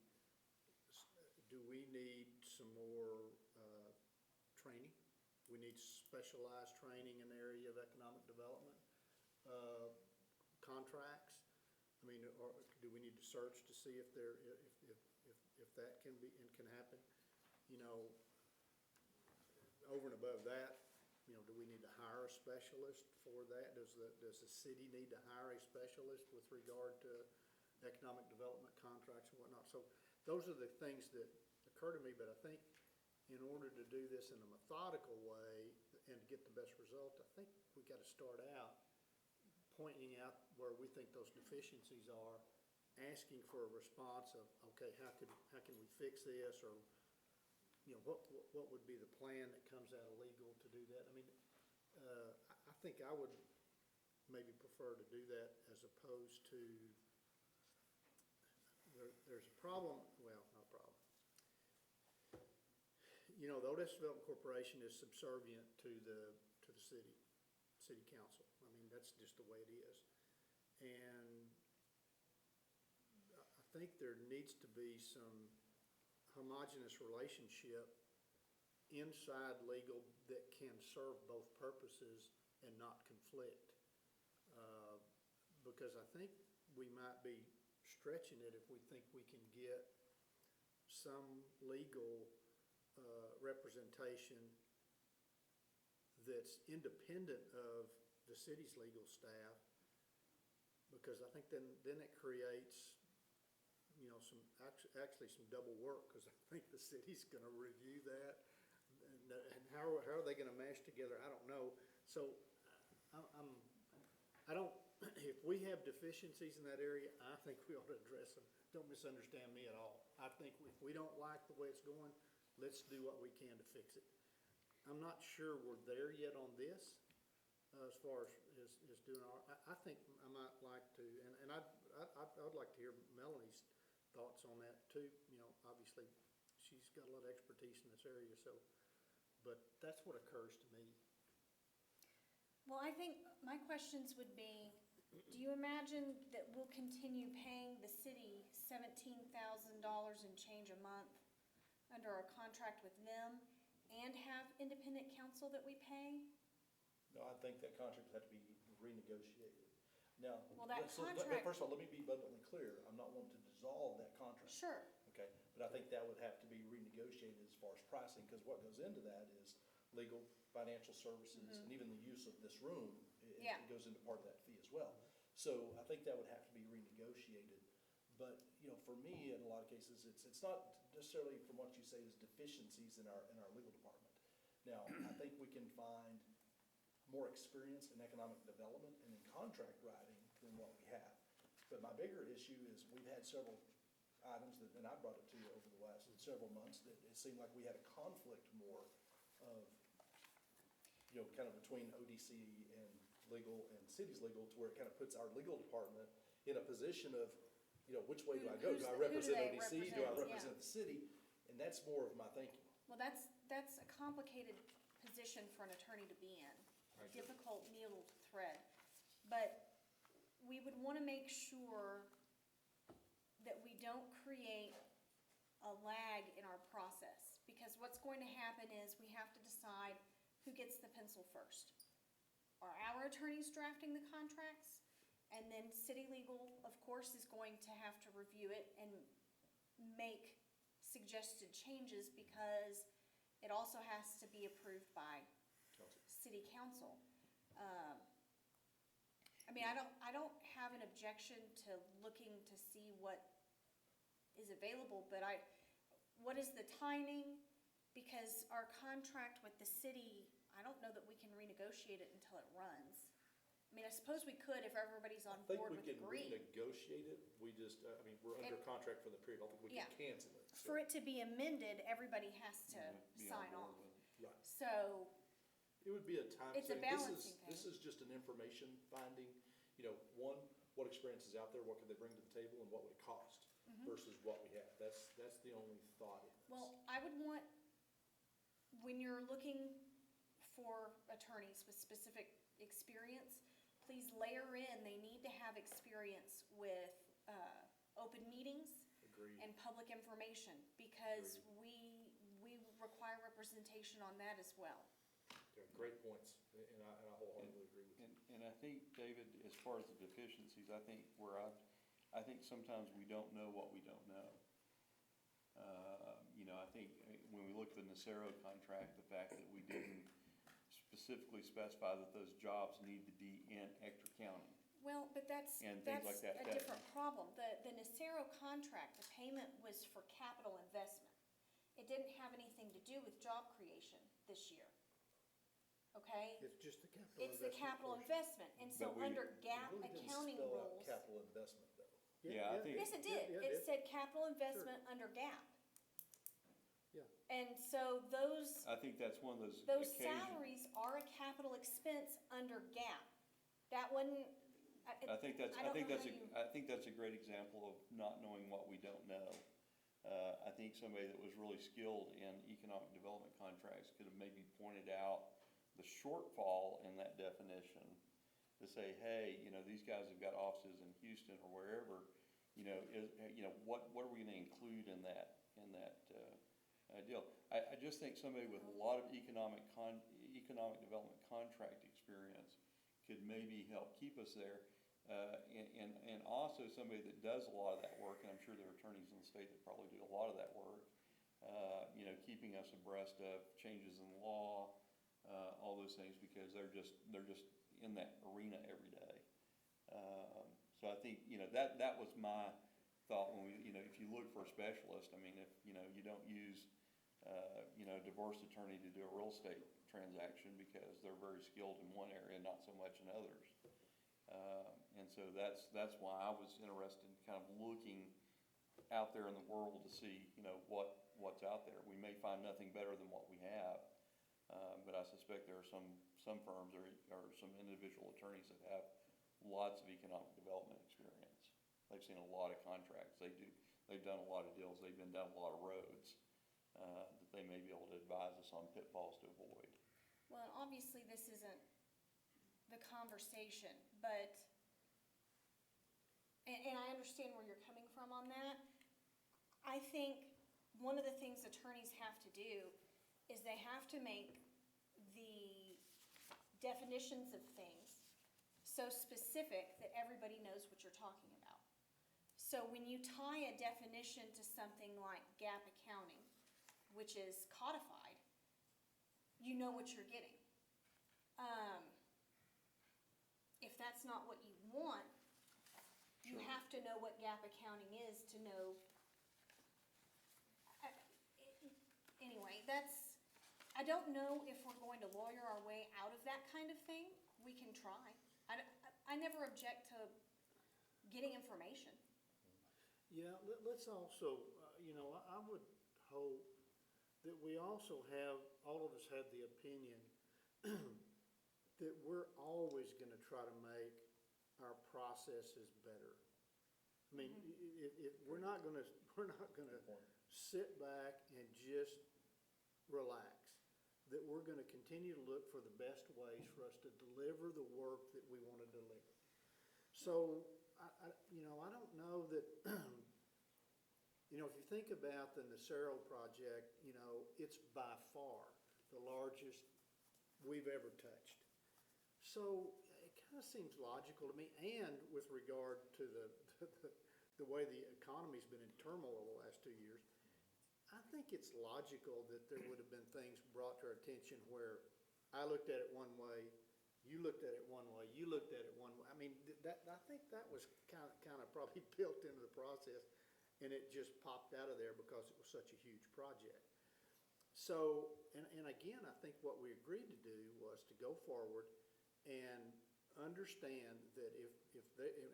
[SPEAKER 3] Do we need some more training? We need specialized training in the area of economic development, contracts. I mean, or do we need to search to see if that can be and can happen? You know, over and above that, you know, do we need to hire a specialist for that? Does the city need to hire a specialist with regard to economic development contracts and whatnot? So those are the things that occur to me, but I think in order to do this in a methodical way and to get the best result, I think we got to start out pointing out where we think those deficiencies are, asking for a response of, okay, how can we fix this, or, you know, what would be the plan that comes out of legal to do that? I mean, I think I would maybe prefer to do that as opposed to, there's a problem, well, not a problem. You know, the Odessa Development Corporation is subservient to the city council. I mean, that's just the way it is. And I think there needs to be some homogeneous relationship inside legal that can serve both purposes and not conflict. Because I think we might be stretching it if we think we can get some legal representation that's independent of the city's legal staff, because I think then it creates
[SPEAKER 1] actually some double work, because I think the city's gonna review that. And how are they gonna mash together? I don't know. So I don't, if we have deficiencies in that area, I think we ought to address them. Don't misunderstand me at all. I think if we don't like the way it's going, let's do what we can to fix it. I'm not sure we're there yet on this, as far as doing I think I might like to, and I'd like to hear Melanie's thoughts on that too. Obviously, she's got a lot of expertise in this area, so, but that's what occurs to me.
[SPEAKER 13] Well, I think my questions would be, do you imagine that we'll continue paying the city $17,000 and change a month under our contract with them and have independent counsel that we pay?
[SPEAKER 5] No, I think that contract would have to be renegotiated. Now,
[SPEAKER 13] Well, that
[SPEAKER 5] so,
[SPEAKER 13] contract-
[SPEAKER 5] first of all, let me be abundantly clear. I'm not wanting to dissolve that contract.
[SPEAKER 13] Sure.
[SPEAKER 5] Okay, but I think that would have to be renegotiated as far as pricing, because what goes into that is legal, financial services, and even the use of this room.
[SPEAKER 13] Yeah.
[SPEAKER 5] It goes into part of that fee as well. So I think that would have to be renegotiated. But, for me, in a lot of cases, it's not necessarily from what you say is deficiencies in our legal department. Now, I think we can find more experience in economic development and in contract writing than what we have. But my bigger issue is we've had several items that, and I brought it to you over the last several months, that it seemed like we had a conflict more of, kind of between ODC and legal and city's legal, to where it kind of puts our legal department in a position of, which way do I go? Do I represent ODC? Do I represent the city? And that's more of my thinking.
[SPEAKER 13] Well, that's a complicated position for an attorney to be in, a difficult needle to thread. But we would want to make sure that we don't create a lag in our process, because what's going to happen is we have to decide who gets the pencil first. Are our attorneys drafting the contracts? And then city legal, of course, is going to have to review it and make suggested changes, because it also has to be approved by city council. I don't have an objection to looking to see what is available, but what is the timing? Because our contract with the city, I don't know that we can renegotiate it until it runs. I suppose we could if everybody's on board with
[SPEAKER 5] I think we
[SPEAKER 13] agreeing.
[SPEAKER 5] can renegotiate it. We just, we're under contract for the period. I don't think we can
[SPEAKER 13] Yeah.
[SPEAKER 5] cancel it.
[SPEAKER 13] For it to be amended, every has to
[SPEAKER 11] Be on
[SPEAKER 13] sign
[SPEAKER 11] board
[SPEAKER 13] off.
[SPEAKER 11] with it.
[SPEAKER 5] Right.
[SPEAKER 13] So,
[SPEAKER 5] It would be a time.
[SPEAKER 13] It's a
[SPEAKER 5] so
[SPEAKER 13] balancing
[SPEAKER 5] This is just an information finding, one, what experience is out there, what could they bring to the table, and what would it cost versus what we have. That's the only thought in this.
[SPEAKER 13] well, I would want, when you're looking for attorneys with specific experience, please layer in, they need to have experience with open meetings
[SPEAKER 5] Agreed.
[SPEAKER 13] and public information, because we require representation on that as well.
[SPEAKER 5] Yeah, great points, and I wholeheartedly agree with you.
[SPEAKER 4] And I think, David, as far as the deficiencies, I think sometimes we don't know what we don't know. I think when we look at the Nacero contract, the fact that we didn't specifically specify that those jobs need to be in Ector County.
[SPEAKER 13] Well, but that's
[SPEAKER 4] And things like that.
[SPEAKER 13] a different problem. The Nacero contract, the payment was for capital investment. It didn't have anything to do with job creation this year. Okay?
[SPEAKER 1] It's just the capital
[SPEAKER 13] It's the
[SPEAKER 1] investment
[SPEAKER 13] capital
[SPEAKER 1] portion.
[SPEAKER 13] investment, and so
[SPEAKER 4] But we-
[SPEAKER 13] under
[SPEAKER 5] It
[SPEAKER 13] GAAP
[SPEAKER 5] really didn't
[SPEAKER 13] accounting
[SPEAKER 5] spell out
[SPEAKER 13] rules.
[SPEAKER 5] capital investment, though.
[SPEAKER 4] Yeah, I think-
[SPEAKER 13] Yes, it did.
[SPEAKER 1] Yeah,
[SPEAKER 13] It said capital investment under GAAP.
[SPEAKER 1] Yeah.
[SPEAKER 13] And so those
[SPEAKER 4] I think that's one of those
[SPEAKER 13] Those
[SPEAKER 4] occasions.
[SPEAKER 13] salaries are a capital expense under GAAP. That wouldn't,
[SPEAKER 4] I think that's
[SPEAKER 13] I don't know how you-
[SPEAKER 4] I think that's a great example of not knowing what we don't know. I think somebody that was really skilled in economic development contracts could have maybe pointed out the shortfall in that definition to say, hey, these guys have got offices in Houston or wherever, what are we gonna include in that deal? I just think somebody with a lot of economic development contract experience could maybe help keep us there. And also somebody that does a lot of that work, and I'm sure there are attorneys in the state that probably do a lot of that work, keeping us abreast of changes in law, all those things, because they're just in that arena every day. So I think, that was my thought when we, if you look for a specialist, I mean, if, you don't use, a divorce attorney to do a real estate transaction because they're very skilled in one area, not so much in others. And so that's why I was interested in kind of looking out there in the world to see, what's out there. We may find nothing better than what we have, but I suspect there are some firms or some individual attorneys that have lots of economic development experience. They've seen a lot of contracts. They've done a lot of deals. They've been down a lot of roads, that they may be able to advise us on pitfalls to avoid.
[SPEAKER 13] Well, and obviously, this isn't the conversation, but, and I understand where you're coming from on that. I think one of the things attorneys have to do is they have to make the definitions of things so specific that everybody knows what you're talking about. So when you tie a definition to something like gap accounting, which is codified, you know what you're getting. If that's not what you want, you have to know what gap accounting is to know. Anyway, I don't know if we're going to lawyer our way out of that kind of thing. We can try. I never object to getting information.
[SPEAKER 1] Yeah, let's also, I would hope that we also all of us have the opinion that we're always gonna try to make our processes better. I mean, we're not gonna sit back and just relax. That we're gonna continue to look for the best ways for us to deliver the work that we wanna deliver. So, I don't know that, if you think about the Nacero project, it's by far the largest we've ever touched. So it kind of seems logical to me, and with regard to the way the economy's been in turmoil the last 2 years, I think it's logical that there would have been things brought to our attention where I looked at it one way, you looked at it one way, you looked at it one way. I mean, I think that was kind of probably built into the process, and it just popped out of there because it was such a huge project. So, and again, I think what we agreed to do was to go forward and understand that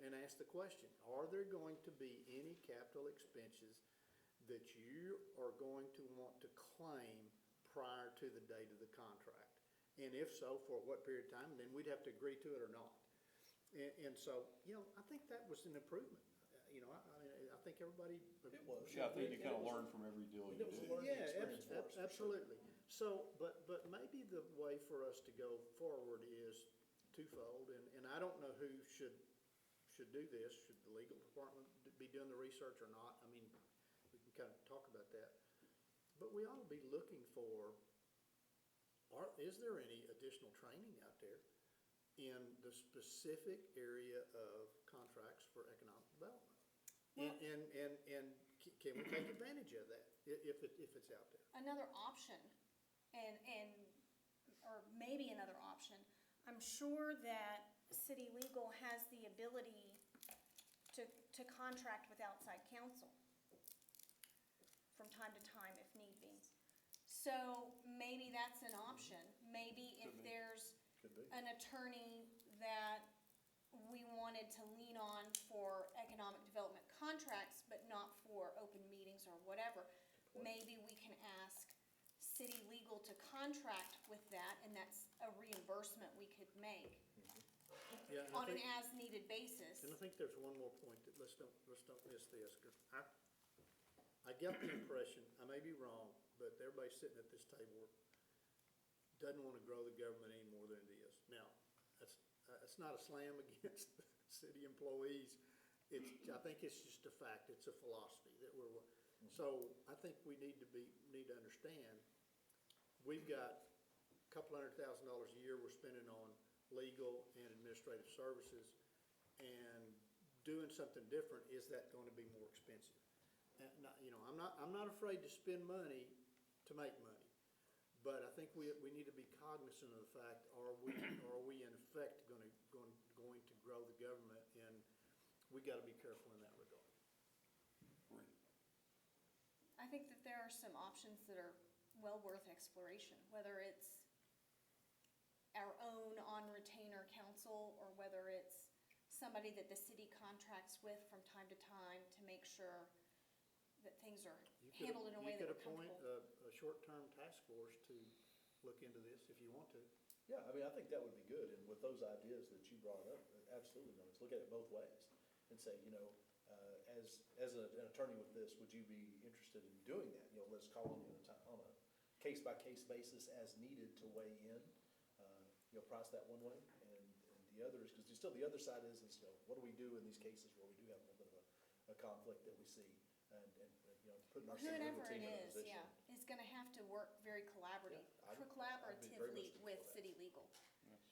[SPEAKER 1] and ask the question, are there going to be any capital expenses that you are going to want to claim prior to the date of the contract? And if so, for what period of time? And then we'd have to agree to it or not. And so, I think that was an improvement. I think everybody.
[SPEAKER 5] It was.
[SPEAKER 4] Yeah, I think you kind of learn from every deal you do.
[SPEAKER 1] Yeah, absolutely. So, but maybe the way for us to go forward is twofold, and I don't know who should do this. Should the legal department be doing the research or not? I mean, we can kind of talk about that. But we ought to be looking for, is there any additional training out there in the specific area of contracts for economic development? And can we take advantage of that if it's out there?
[SPEAKER 13] Another option, or maybe another option, I'm sure that city legal has the ability to contract with outside counsel from time to time if need be. So maybe that's an option. Maybe if there's an attorney that we wanted to lean on for economic development contracts, but not for open meetings or whatever, maybe we can ask city legal to contract with that, and that's a reimbursement we could make
[SPEAKER 1] Yeah, and
[SPEAKER 13] on an as-needed basis.
[SPEAKER 1] And I think there's one more point that let's don't miss this, 'cause I get the impression, I may be wrong, but everybody sitting at this table doesn't want to grow the government any more than it is. Now, that's not a slam against city employees. I think it's just a fact. It's a philosophy that so I think we need to understand, we've got a couple $100,000 a year we're spending on legal and administrative services, and doing something different, is that going to be more expensive? And I'm not afraid to spend money to make money, but I think we need to be cognizant of the fact, are we in effect going to grow the government, and we got to be careful in that regard.
[SPEAKER 13] I think that there are some options that are well worth exploration, whether it's our own on-retainer counsel, or whether it's somebody that the city contracts with from time to time to make sure that things are handled in a way that we're comfortable.
[SPEAKER 1] You could appoint a short-term task force to look into this if you want to.
[SPEAKER 5] Yeah, I mean, I think that would be good, and with those ideas that you brought up, absolutely, let's look at it both ways and say, as an attorney with this, would you be interested in doing that? Let's call on you on a case-by-case basis as needed to weigh in, price that one way, and the other is, because still the other side is, what do we do in these cases where we do have a little bit of a conflict that we see, and putting our legal
[SPEAKER 13] Whoever
[SPEAKER 5] team
[SPEAKER 13] it
[SPEAKER 5] in a
[SPEAKER 13] is,
[SPEAKER 5] position.
[SPEAKER 13] yeah, is gonna have to work very
[SPEAKER 5] Yeah, I'd be very
[SPEAKER 13] collaboratively
[SPEAKER 5] much
[SPEAKER 13] with
[SPEAKER 5] for that.
[SPEAKER 13] city legal.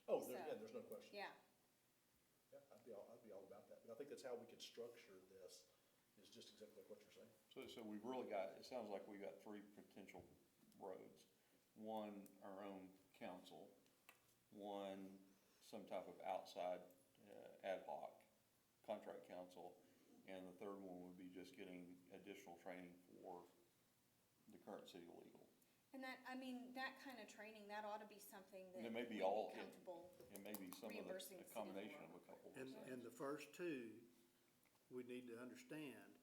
[SPEAKER 5] Oh,
[SPEAKER 13] So,
[SPEAKER 5] there's no question.
[SPEAKER 13] Yeah,
[SPEAKER 5] Yeah, I'd be all about that, but I think that's how we could structure this, is just exactly like what you're saying.
[SPEAKER 4] So we've really got, it sounds like we've got three potential roads. One, our own council. One, some type of outside ad hoc contract counsel. And the third one would be just getting additional training for the current city legal.
[SPEAKER 13] and that kind of training, that ought to be something that
[SPEAKER 4] And it may
[SPEAKER 13] we'd
[SPEAKER 4] be all,
[SPEAKER 13] be comfortable.
[SPEAKER 4] it may be some of
[SPEAKER 13] reimbursing
[SPEAKER 4] the
[SPEAKER 13] the city
[SPEAKER 4] combination
[SPEAKER 13] for.
[SPEAKER 4] of a couple of
[SPEAKER 1] And
[SPEAKER 4] things.
[SPEAKER 1] the first two, we need to understand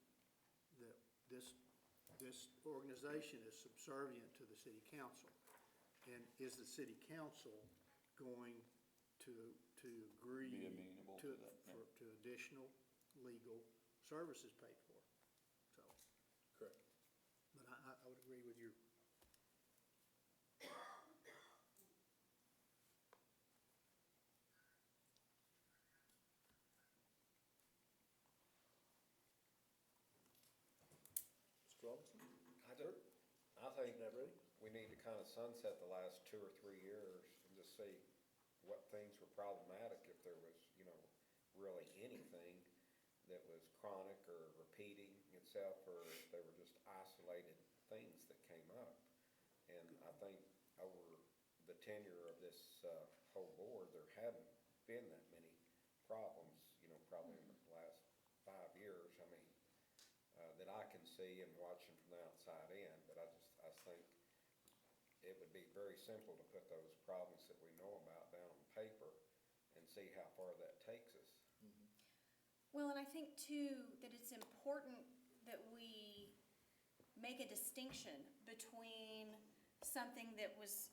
[SPEAKER 1] that this organization is subservient to the city council. And is the city council going to agree
[SPEAKER 4] Be amenable to that, yeah.
[SPEAKER 1] to additional legal services paid for? So,
[SPEAKER 5] Correct.
[SPEAKER 1] but I would agree with your.
[SPEAKER 5] Mr. Robinson?
[SPEAKER 2] I think
[SPEAKER 5] That ready?
[SPEAKER 2] we need to kind of sunset the last 2 or 3 years and just see what things were problematic, if there was, really anything that was chronic or repeating itself, or if they were just isolated things that came up. And I think over the tenure of this whole board, there haven't been that many problems, probably in the last 5 years. I mean, that I can see and watching from the outside in, but I think it would be very simple to put those problems that we know about down on paper and see how far that takes us.
[SPEAKER 13] Well, and I think too, that it's important that we make a distinction between something that was,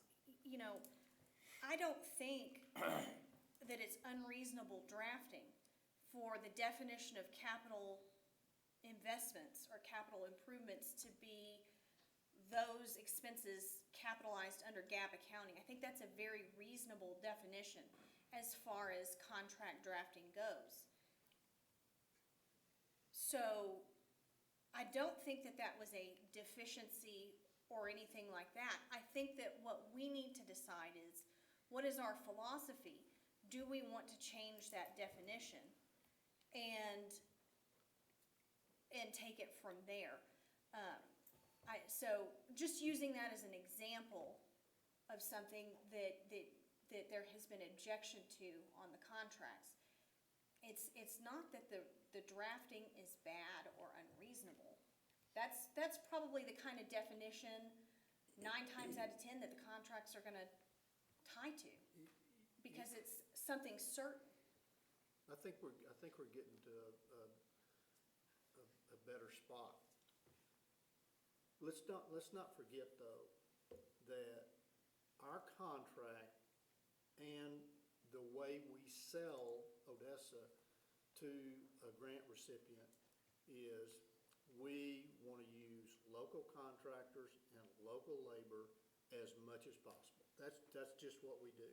[SPEAKER 13] I don't think that it's unreasonable drafting for the definition of capital investments or capital improvements to be those expenses capitalized under GAAP accounting. I think that's a very reasonable definition as far as contract drafting goes. So I don't think that that was a deficiency or anything like that. I think that what we need to decide is, what is our philosophy? Do we want to change that definition and take it from there? So just using that as an example of something that there has been objection to on the contracts. It's not that the drafting is bad or unreasonable. That's probably the kind of definition 9 times out of 10 that the contracts are gonna tie to, because it's something certain.
[SPEAKER 1] I think we're getting to a better spot. Let's not forget though, that our contract and the way we sell Odessa to a grant recipient is we want to use local contractors and local labor as much as possible. That's just what we do.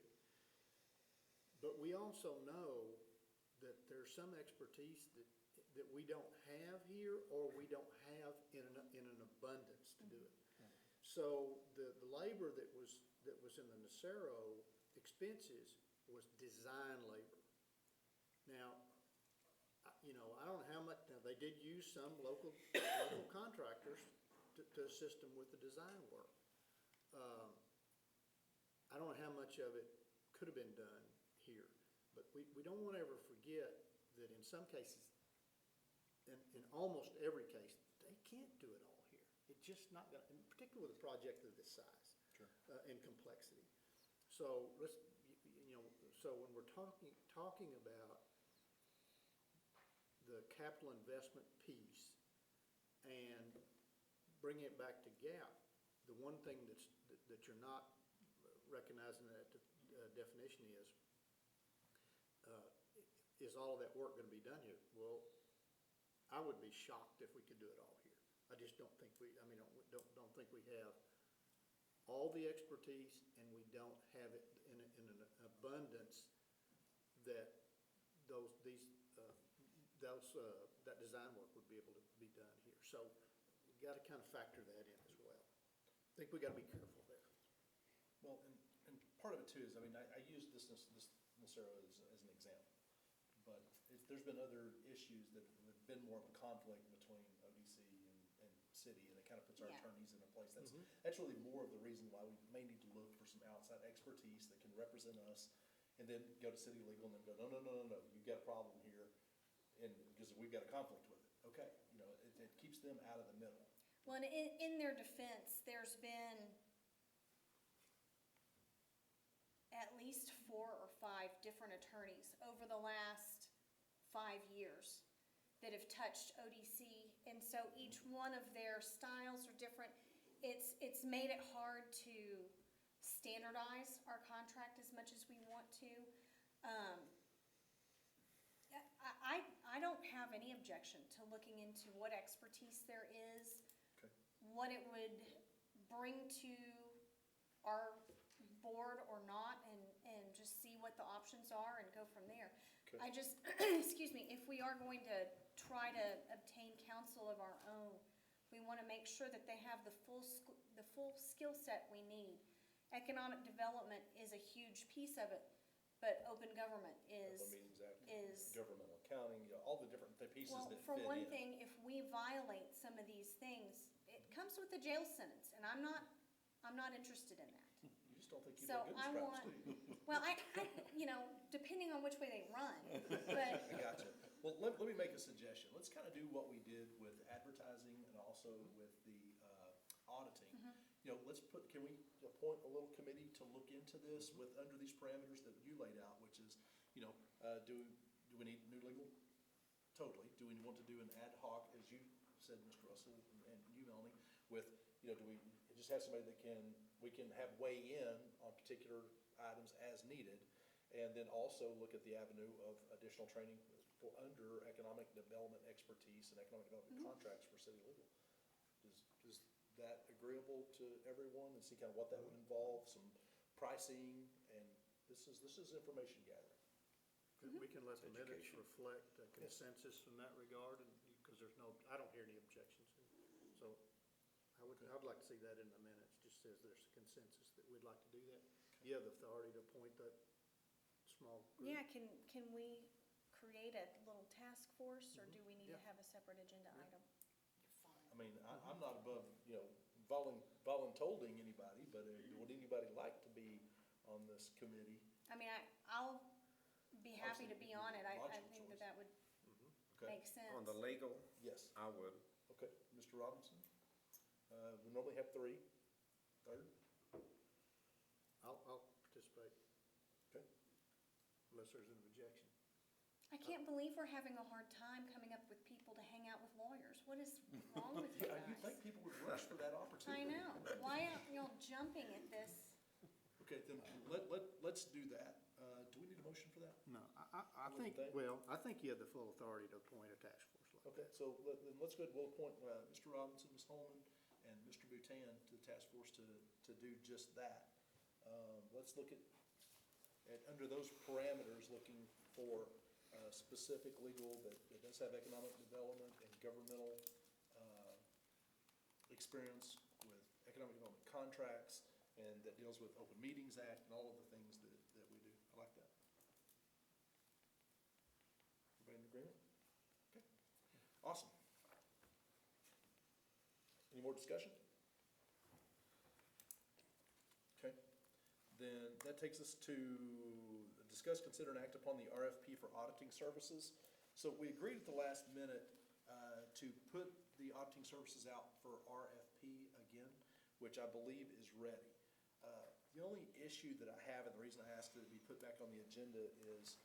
[SPEAKER 1] But we also know that there's some expertise that we don't have here, or we don't have in an abundance to do it. So the labor that was in the Nacero expenses was design labor. Now, I don't know how much, now they did use some local contractors to assist them with the design work. I don't know how much of it could have been done here, but we don't want to ever forget that in some cases, in almost every case, they can't do it all here. It just not gonna, in particular with a project of this size.
[SPEAKER 5] Sure.
[SPEAKER 1] And complexity. So so when we're talking about the capital investment piece and bringing it back to GAAP, the one thing that you're not recognizing in that definition is all of that work gonna be done here? Well, I would be shocked if we could do it all here. I just don't think don't think we have all the expertise, and we don't have it in an abundance that that design work would be able to be done here. So we gotta kind of factor that in as well. I think we gotta be careful there.
[SPEAKER 5] Well, and part of it too is, I mean, I use this necessarily as an example, but there's been other issues that have been more of a conflict between ODC and city, and it kind of puts our
[SPEAKER 13] Yeah.
[SPEAKER 5] attorneys in a place that's really more of the reason why we may need to look for some outside expertise that can represent us, and then go to city legal and then go, no, you've got a problem here, and because we've got a conflict with it. Okay, it keeps them out of the middle.
[SPEAKER 13] Well, and in their defense, there's been at least 4 or 5 different attorneys over the last 5 years that have touched ODC, and so each one of their styles are different. It's made it hard to standardize our contract as much as we want to. I don't have any objection to looking into what expertise there is,
[SPEAKER 5] Okay.
[SPEAKER 13] what it would bring to our board or not, and just see what the options are and go from there.
[SPEAKER 5] Okay.
[SPEAKER 13] I just, excuse me, if we are going to try to obtain counsel of our own, we want to make sure that they have the full skill set we need. Economic development is a huge piece of it, but open government
[SPEAKER 5] Open
[SPEAKER 13] is,
[SPEAKER 5] Meetings Act,
[SPEAKER 13] is.
[SPEAKER 5] governmental accounting, all the different pieces
[SPEAKER 13] Well,
[SPEAKER 5] that fit
[SPEAKER 13] for
[SPEAKER 5] in.
[SPEAKER 13] one thing, if we violate some of these things, it comes with a jail sentence, and I'm not interested in that.
[SPEAKER 5] You just don't think you've
[SPEAKER 13] So
[SPEAKER 5] got good
[SPEAKER 13] I
[SPEAKER 5] scraps,
[SPEAKER 13] want,
[SPEAKER 5] do you?
[SPEAKER 13] well, I, depending on which way they run, but,
[SPEAKER 5] I gotcha. Well, let me make a suggestion. Let's kind of do what we did with advertising and also with the auditing. Can we appoint a little committee to look into this under these parameters that you laid out, which is, do we need new legal? Totally. Do we want to do an ad hoc, as you said, Mr. Russell, and you, Melanie, with, do we just have somebody that we can have weigh in on particular items as needed, and then also look at the avenue of additional training for under economic development expertise and economic development contracts for city legal. Is that agreeable to everyone, and see kind of what that would involve, some pricing, and this is information gathering.
[SPEAKER 1] We can let the minutes
[SPEAKER 2] Education.
[SPEAKER 1] reflect a consensus in that regard, and, because I don't hear any objections. So I'd like to see that in the minutes, just says there's a consensus that we'd like to do that. You have the authority to appoint that small group.
[SPEAKER 13] yeah, can we create a little task force, or do we need to
[SPEAKER 1] Yeah.
[SPEAKER 13] have a separate agenda item?
[SPEAKER 6] You're fine.
[SPEAKER 5] I mean, I'm not above, voluntolding anybody, but would anybody like to be on this committee?
[SPEAKER 13] I mean, I'll be happy to be on it. I
[SPEAKER 5] Logical
[SPEAKER 13] think
[SPEAKER 5] choice.
[SPEAKER 13] that would
[SPEAKER 5] Okay.
[SPEAKER 13] make sense.
[SPEAKER 2] On the legal,
[SPEAKER 5] Yes.
[SPEAKER 2] I would.
[SPEAKER 5] Okay, Mr. Robinson? We normally have 3. Third?
[SPEAKER 1] I'll participate,
[SPEAKER 5] Okay.
[SPEAKER 1] unless there's an objection.
[SPEAKER 13] I can't believe we're having a hard time coming up with people to hang out with lawyers. What is wrong with you
[SPEAKER 5] Yeah, you'd
[SPEAKER 13] guys?
[SPEAKER 5] think people would rush for that
[SPEAKER 13] I
[SPEAKER 5] opportunity.
[SPEAKER 13] know. Why aren't y'all jumping at this?
[SPEAKER 5] Okay, then let's do that. Do we need a motion for that?
[SPEAKER 1] No,
[SPEAKER 5] I wouldn't think.
[SPEAKER 1] I think you have the full authority to appoint a task force like
[SPEAKER 5] Okay,
[SPEAKER 1] that.
[SPEAKER 5] so then let's go ahead, we'll appoint Mr. Robinson, Ms. Holman, and Mr. Boutan to the task force to do just that. Let's look at, under those parameters, looking for specific legal that does have economic development and governmental experience with economic development contracts, and that deals with Open Meetings Act and all of the things that we do. I like that. Everybody in agreement? Okay, awesome. Any more discussion? Okay, then that takes us to discuss, consider, and act upon the RFP for auditing services. So we agreed at the last minute to put the auditing services out for RFP which I believe is ready. The only issue that I have, and the reason I asked it to be put back on the agenda is,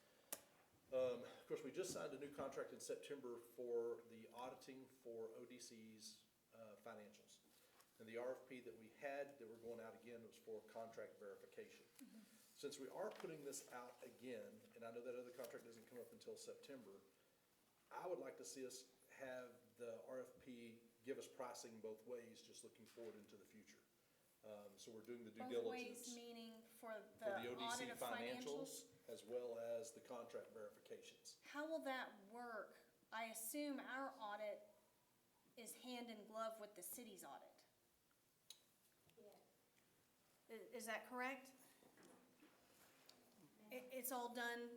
[SPEAKER 5] of course, we just signed a new contract in September for the auditing for ODC's financials. And the RFP that we had that we're going out again was for contract verification. Since we are putting this out again, and I know that other contract doesn't come up until September, I would like to see us have the RFP give us pricing both ways, just looking forward into the future. So we're doing the due
[SPEAKER 13] Both ways
[SPEAKER 5] diligence
[SPEAKER 13] meaning for
[SPEAKER 5] for the
[SPEAKER 13] the
[SPEAKER 5] ODC
[SPEAKER 13] audit of financials?
[SPEAKER 5] as well as the contract verifications.
[SPEAKER 13] How will that work? I assume our audit is hand in glove with the city's audit. Is that correct? It's all done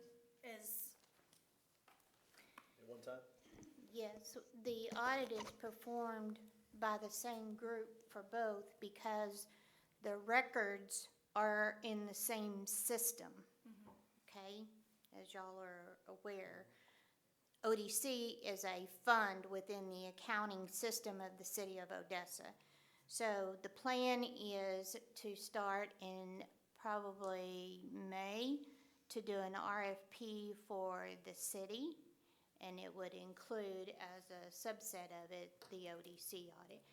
[SPEAKER 13] as,
[SPEAKER 5] At one time?
[SPEAKER 14] Yes, the audit is performed by the same group for both because the records are in the same system, okay? As y'all are aware. ODC is a fund within the accounting system of the city of Odessa. So the plan is to start in probably May to do an RFP for the city, and it would include as a subset of it the ODC audit,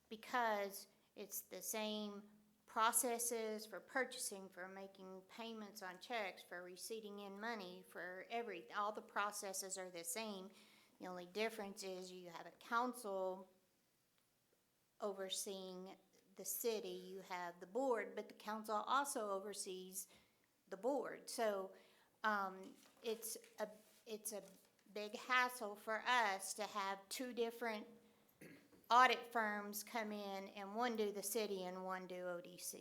[SPEAKER 14] because it's the same processes for purchasing, for making payments on checks, for receipting in money, for all the processes are the same. The only difference is you have a council overseeing the city, you have the board, but the council also oversees the board. So it's a big hassle for us to have two different audit firms come in and one do the city and one do ODC.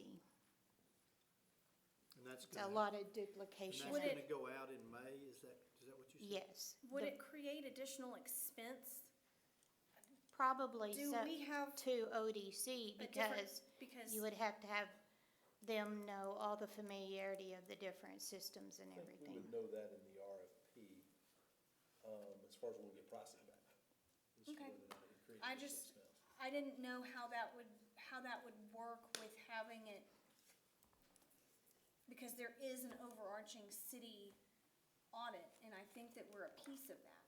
[SPEAKER 1] And that's
[SPEAKER 14] It's a
[SPEAKER 1] gonna,
[SPEAKER 14] lot of
[SPEAKER 1] and
[SPEAKER 14] duplication.
[SPEAKER 1] that's gonna go out in May, is that what you said?
[SPEAKER 14] Yes.
[SPEAKER 13] would it create additional expense?
[SPEAKER 14] Probably
[SPEAKER 13] Do
[SPEAKER 14] so
[SPEAKER 13] we have
[SPEAKER 14] to ODC
[SPEAKER 13] a different,
[SPEAKER 14] because you would have to have them know all the familiarity of the different systems and
[SPEAKER 5] I think we
[SPEAKER 14] everything.
[SPEAKER 5] would know that in the RFP, as far as when we get pricing back. As to
[SPEAKER 13] Okay.
[SPEAKER 5] whether or not it creates
[SPEAKER 13] I
[SPEAKER 5] additional
[SPEAKER 13] just-
[SPEAKER 5] expense.
[SPEAKER 13] I didn't know how that would work with having it, because there is an overarching city audit, and I think that we're a piece of that.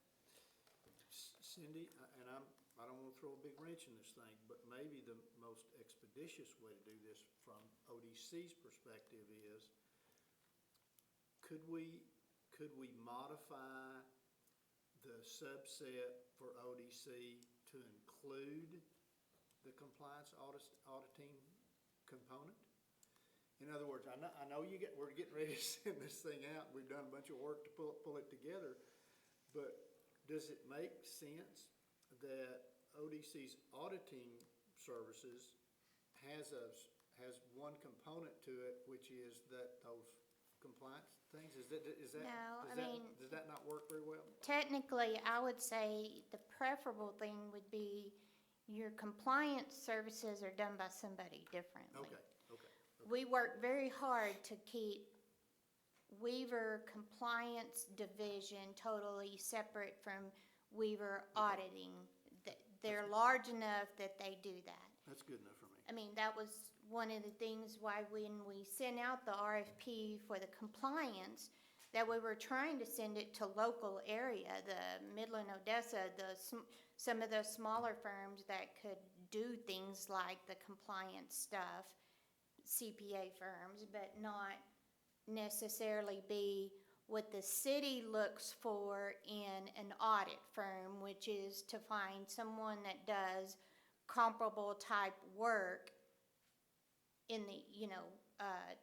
[SPEAKER 1] Cindy, and I don't wanna throw a big wrench in this thing, but maybe the most expeditious way to do this from ODC's perspective is, could we modify the subset for ODC to include the compliance auditing component? In other words, I know we're getting ready to send this thing out, we've done a bunch of work to pull it together, but does it make sense that ODC's auditing services has one component to it, which is those compliance things?
[SPEAKER 14] No, I mean-
[SPEAKER 1] Does that not work very well?
[SPEAKER 14] Technically, I would say the preferable thing would be your compliance services are done by somebody differently.
[SPEAKER 1] Okay.
[SPEAKER 14] We work very hard to keep Weaver Compliance Division totally separate from Weaver Auditing. They're large enough that they do that.
[SPEAKER 1] That's good enough for me.
[SPEAKER 14] I mean, that was one of the things why when we sent out the RFP for the compliance, that we were trying to send it to local area, the Midland, Odessa, some of the smaller firms that could do things like the compliance stuff, CPA firms, but not necessarily be what the city looks for in an audit firm, which is to find someone that does comparable type work in the,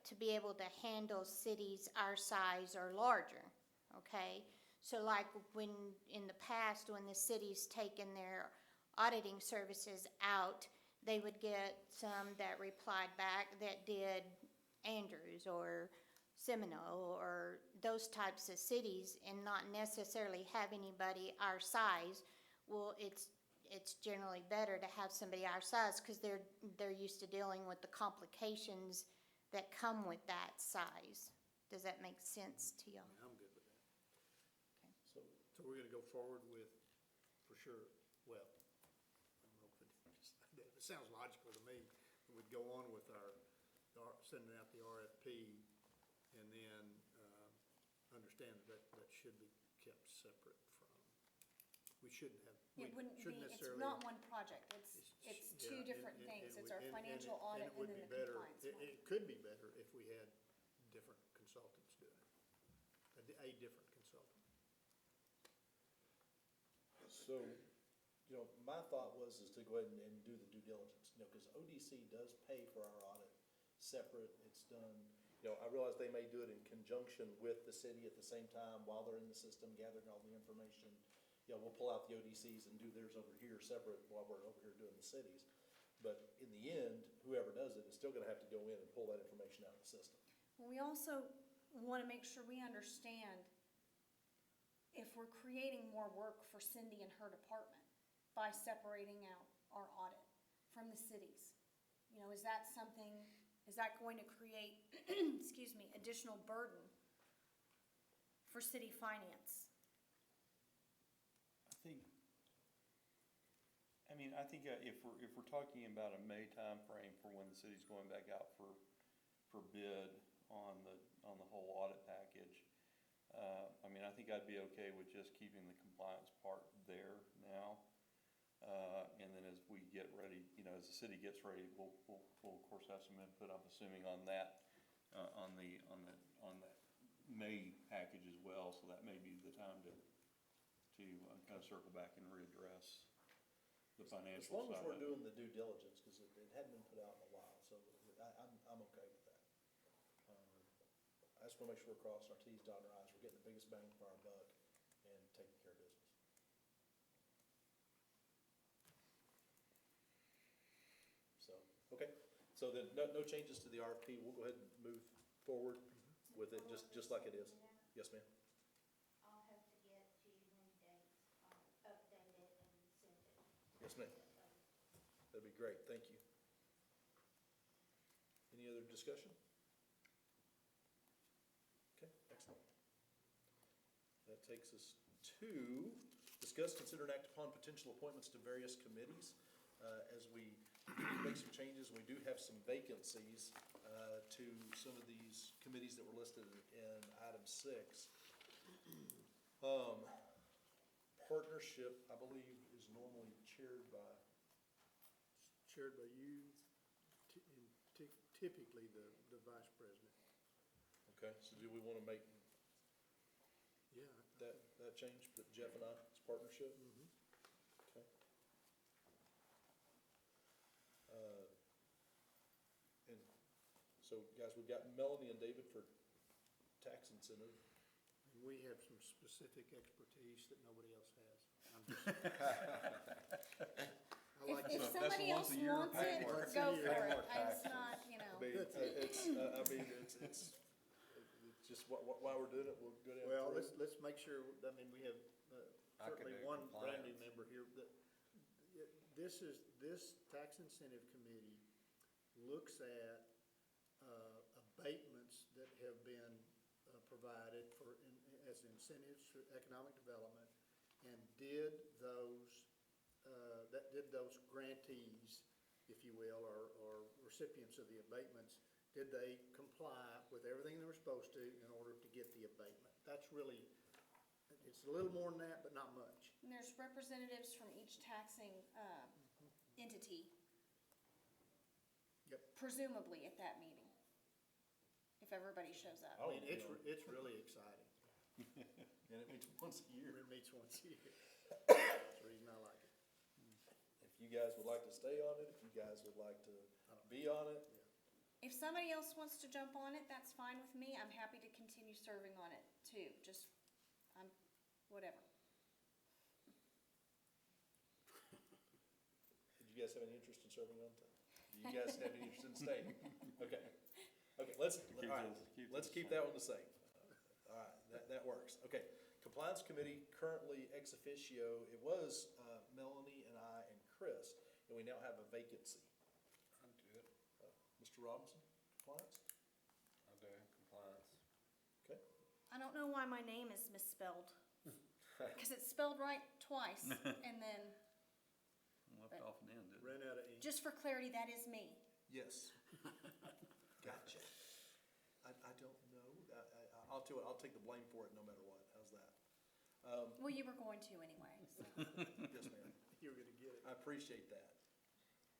[SPEAKER 14] to be able to handle cities our size or larger, okay? So like when, in the past, when the city's taken their auditing services out, they would get some that replied back that did Andrews or Seminole or those types of cities and not necessarily have anybody our size. Well, it's generally better to have somebody our size because they're used to dealing with the complications that come with that size. Does that make sense to y'all?
[SPEAKER 1] I'm good with that.
[SPEAKER 5] So,
[SPEAKER 1] So we're gonna go forward with, for sure, well, I don't know if it sounds logical to me. would go on with sending out the RFP, and then, understand that should be kept separate from, we shouldn't have.
[SPEAKER 13] It wouldn't be,
[SPEAKER 1] shouldn't
[SPEAKER 13] it's
[SPEAKER 1] necessarily-
[SPEAKER 13] not one project, it's two
[SPEAKER 1] yeah,
[SPEAKER 13] different things, it's our
[SPEAKER 1] and
[SPEAKER 13] financial
[SPEAKER 1] it
[SPEAKER 13] audit and
[SPEAKER 1] would
[SPEAKER 13] then
[SPEAKER 1] be
[SPEAKER 13] the
[SPEAKER 1] better-
[SPEAKER 13] compliance one.
[SPEAKER 1] It could be better if we had different consultants doing it, a different consultant.
[SPEAKER 5] So, my thought was to go ahead and do the due diligence, because ODC does pay for our audit separate, it's done, I realize they may do it in conjunction with the city at the same time while they're in the system gathering all the information. We'll pull out the ODCs and do theirs over here separate while we're over here doing the cities. But in the end, whoever does it is still gonna have to go in and pull that information out of the system.
[SPEAKER 13] We also want to make sure we understand if we're creating more work for Cindy and her department by separating out our audit from the cities. Is that something, is that going to create, excuse me, additional burden for city finance?
[SPEAKER 4] I think if we're talking about a May timeframe for when the city's going back out for bid on the whole audit package, I think I'd be okay with just keeping the compliance part there now. And then as we get ready, as the city gets ready, we'll of course have some input, I'm assuming, on that, on that May package as well, so that may be the time to kind of circle back and readdress the financial
[SPEAKER 5] As long as
[SPEAKER 4] side
[SPEAKER 5] we're
[SPEAKER 4] of it.
[SPEAKER 5] doing the due diligence, because it hadn't been put out in a while, so I'm okay with that. I just wanna make sure we're crossing our Ts, dotting our Is, we're getting the biggest bang for our buck and taking care of business. So, okay, so then no changes to the RFP, we'll go ahead and move forward with it, just like it is. Yes, ma'am?
[SPEAKER 14] I'll have to get to you when dates, update it and send it.
[SPEAKER 5] Yes, ma'am. That'd be great, thank you. Any other discussion? Okay, excellent. That takes us to discuss, consider, and act upon potential appointments to various committees. As we make some changes, we do have some vacancies to some of these committees that were listed in item 6. Partnership, I believe, is normally chaired by
[SPEAKER 1] you, and typically the vice president.
[SPEAKER 5] Okay, so do we want to make
[SPEAKER 1] Yeah.
[SPEAKER 5] that change, put Jeff and I as partnership? Okay. And so, guys, we've got Melanie and David for tax incentive.
[SPEAKER 1] And we have some specific expertise that nobody else has. I'm just, I like
[SPEAKER 13] If
[SPEAKER 1] to-
[SPEAKER 13] somebody else wants it,
[SPEAKER 1] Once a
[SPEAKER 13] go
[SPEAKER 1] year.
[SPEAKER 13] for it, it's not,
[SPEAKER 5] It's just why we're doing it, we'll go down
[SPEAKER 1] Well,
[SPEAKER 5] through.
[SPEAKER 1] let's make sure, we have
[SPEAKER 2] I could
[SPEAKER 1] certainly
[SPEAKER 2] do
[SPEAKER 1] one brand new
[SPEAKER 2] compliance.
[SPEAKER 1] member here. This tax incentive committee looks at abatements that have been provided as incentives for economic development, and did those grantees, if you will, or recipients of the abatements, did they comply with everything they were supposed to in order to get the abatement? That's really, it's a little more than that, but not much.
[SPEAKER 13] And there's representatives from each taxing entity.
[SPEAKER 1] Yep.
[SPEAKER 13] Presumably at that meeting, if everybody shows up.
[SPEAKER 1] I mean, it's really exciting.
[SPEAKER 5] And it meets once a year.
[SPEAKER 1] It meets once a year. That's the reason I like it.
[SPEAKER 5] If you guys would like to stay on it, if you guys would like to be on it,
[SPEAKER 13] If somebody else wants to jump on it, that's fine with me. I'm happy to continue serving on it too, just, whatever.
[SPEAKER 5] did you guys have any interest in serving on it? Do you guys have any interest in staying? Okay, let's keep that one the same. All right, that works. Okay, Compliance Committee, currently ex officio, it was Melanie and I and Chris, and we now have a vacancy.
[SPEAKER 2] I'll do it.
[SPEAKER 5] Mr. Robinson, Compliance?
[SPEAKER 2] I'll do compliance.
[SPEAKER 5] Okay.
[SPEAKER 13] I don't know why my name is misspelled, because it's spelled right twice, and then,
[SPEAKER 4] Left off an end, didn't it?
[SPEAKER 1] Ran out of ink.
[SPEAKER 13] just for clarity, that is me.
[SPEAKER 5] Yes. Gotcha. I don't know. I'll do it. I'll take the blame for it no matter what. How's that?
[SPEAKER 13] Well, you were going to anyway, so.
[SPEAKER 5] Yes, ma'am.
[SPEAKER 1] You're gonna get it.
[SPEAKER 5] I appreciate that.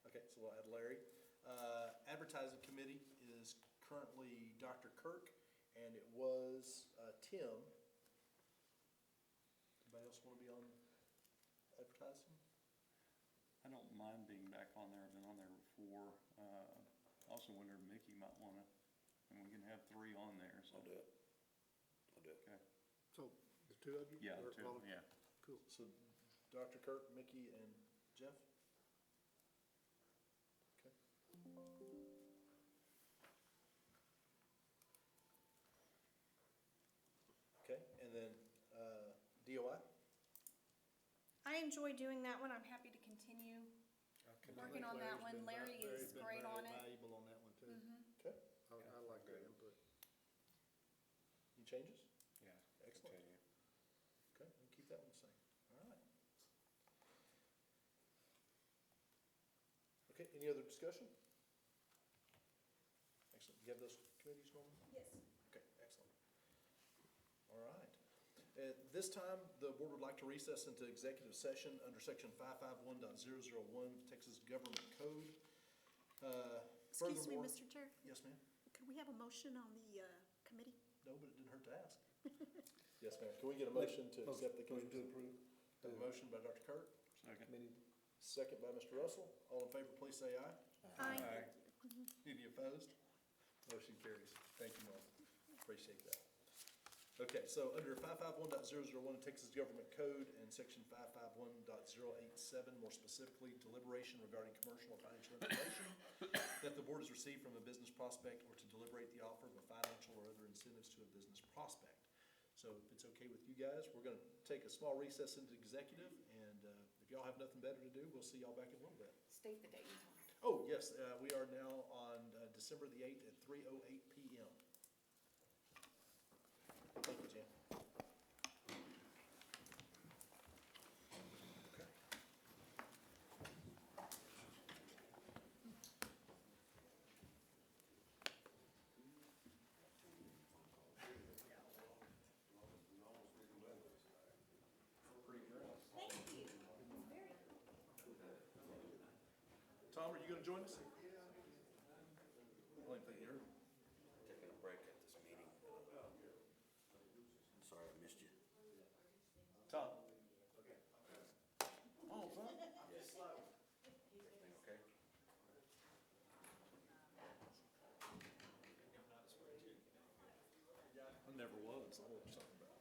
[SPEAKER 5] Okay, so we'll add Larry. Advertising committee is currently Dr. Kirk, and it was Tim. Anybody else want to be on advertising?
[SPEAKER 4] I don't mind being back on there, I've been on there before. Also wonder if Mickey might wanna, and we can have 3 on there, so.
[SPEAKER 11] I'll do it. I'll do it.
[SPEAKER 4] Okay,
[SPEAKER 1] So, the two of you?
[SPEAKER 4] yeah,
[SPEAKER 1] Or
[SPEAKER 4] 2,
[SPEAKER 1] all of-
[SPEAKER 4] yeah.
[SPEAKER 1] Cool.
[SPEAKER 5] So Dr. Kirk, Mickey, and Jeff? Okay. Okay, and then DOI?
[SPEAKER 13] I enjoy doing that one. I'm happy to continue working on that one. Larry is great on it.
[SPEAKER 1] Valuable on that one too.
[SPEAKER 5] Okay.
[SPEAKER 1] I like that input.
[SPEAKER 5] Any changes?
[SPEAKER 2] Yeah,
[SPEAKER 5] Excellent.
[SPEAKER 2] continue.
[SPEAKER 5] Okay, we'll keep that one the same. All right. Okay, any other discussion? Excellent. You have those committees, Norman?
[SPEAKER 6] Yes.
[SPEAKER 5] Okay, excellent. All right. At this time, the board would like to recess into executive session under section 551.001 Texas Government Code.
[SPEAKER 6] Excuse me,
[SPEAKER 5] Furthermore-
[SPEAKER 6] Mr. Chair,
[SPEAKER 5] Yes, ma'am?
[SPEAKER 6] could we have a motion on the committee?
[SPEAKER 5] No, but it didn't hurt to ask. Yes, ma'am. Can we get a motion to accept the committee?
[SPEAKER 10] Motion to approve.
[SPEAKER 5] Have a motion by Dr. Kirk,
[SPEAKER 4] Second.
[SPEAKER 5] second by Mr. Russell. All in favor, please say aye.
[SPEAKER 13] Aye.
[SPEAKER 5] Any opposed? Motion carries. Thank you, Norman. Appreciate that. Okay, so under 551.001 Texas Government Code and section 551.087, more specifically deliberation regarding commercial or financial information that the board has received from a business prospect or to deliberate the offer of a financial or other incentives to a business prospect. So if it's okay with you guys, we're gonna take a small recess into executive, and if y'all have nothing better to do, we'll see y'all back in a little bit.
[SPEAKER 6] State the date and time.
[SPEAKER 5] Oh, yes, we are now on December the 8th at 3:08 PM. Thank you, Jan. Okay. Tom, are you gonna join us? I don't think you're.
[SPEAKER 11] Taking a break at this meeting. Sorry I missed you.
[SPEAKER 5] Tom? Oh, son?
[SPEAKER 11] Yes. Everything okay?
[SPEAKER 5] I never was. I don't know what you're talking about.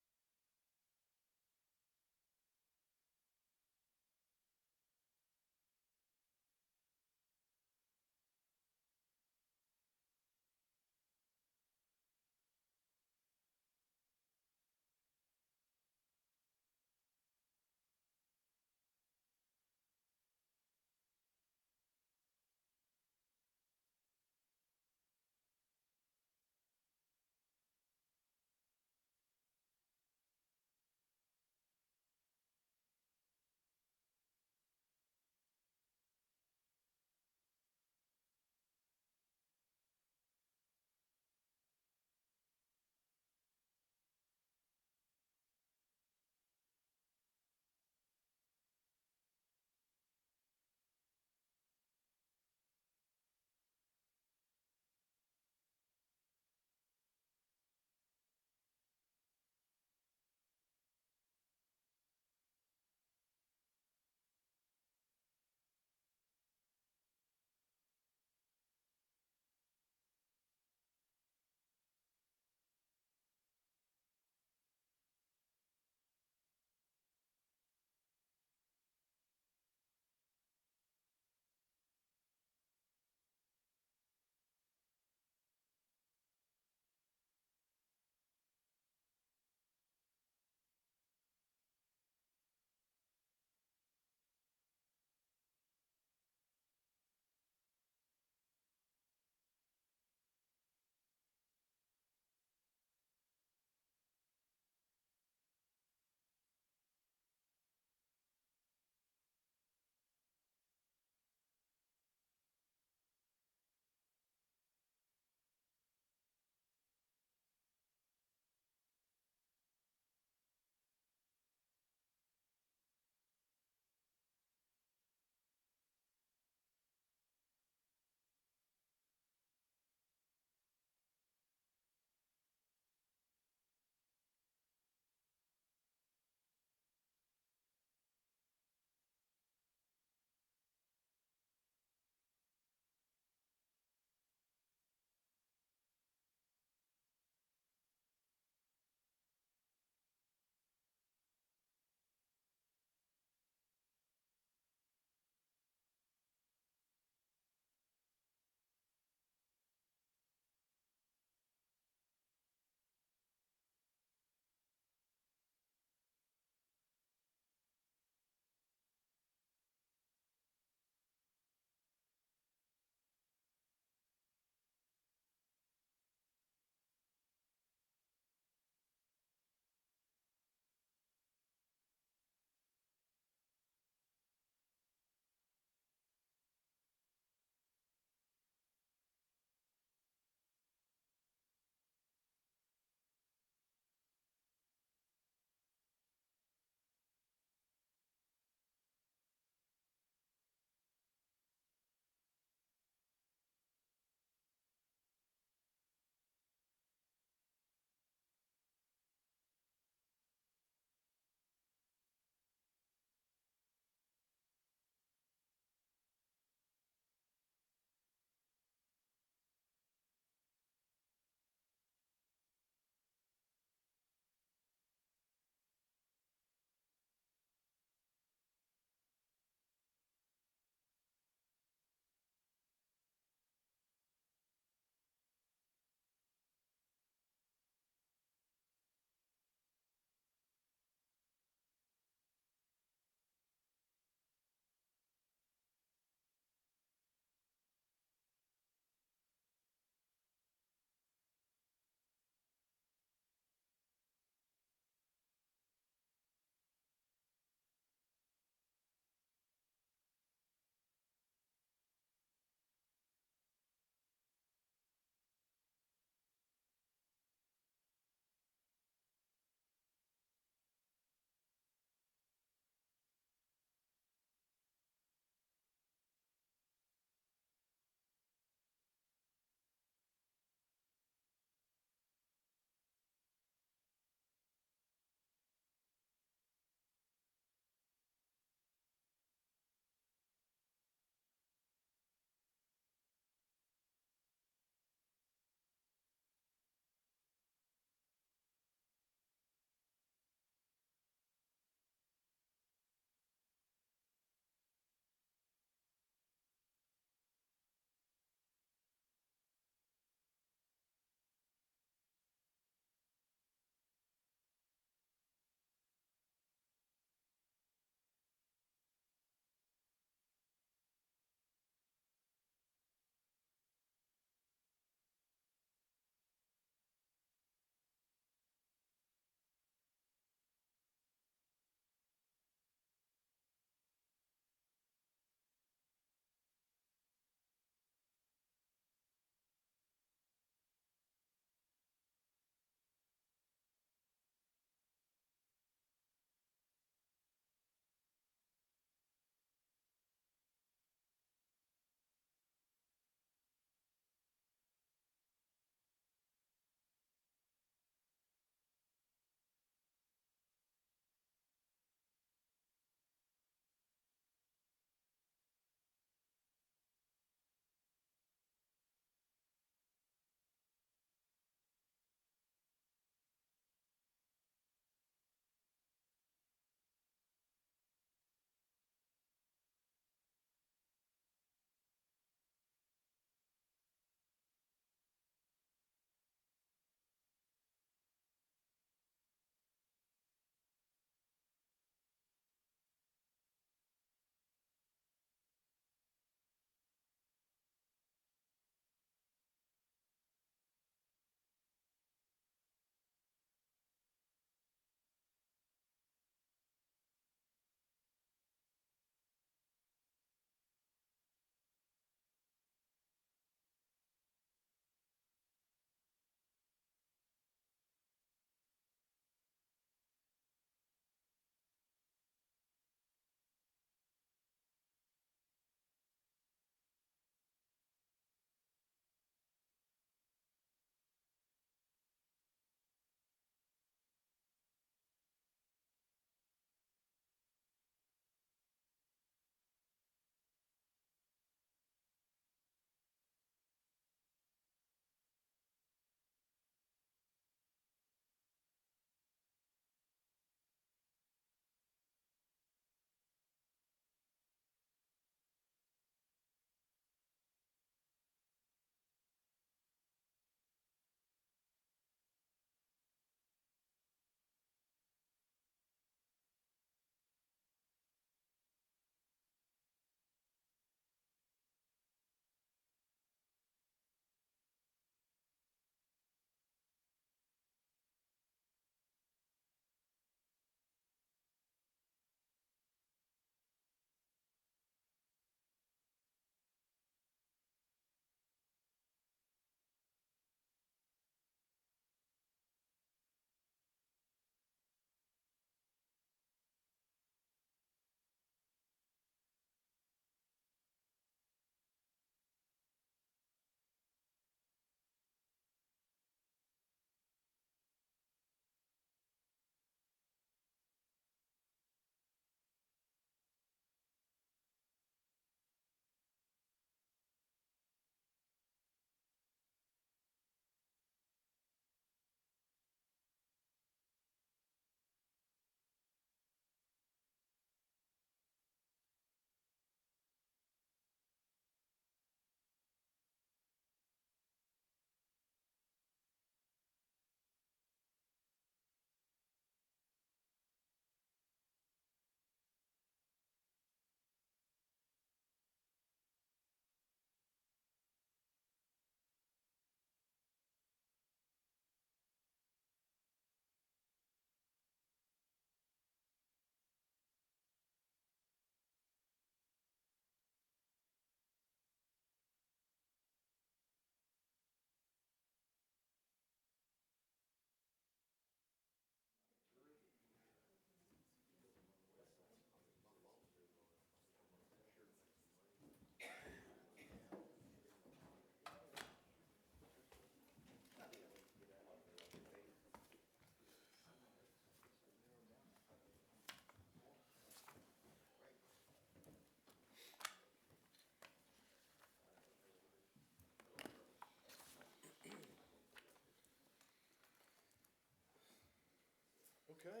[SPEAKER 5] Okay.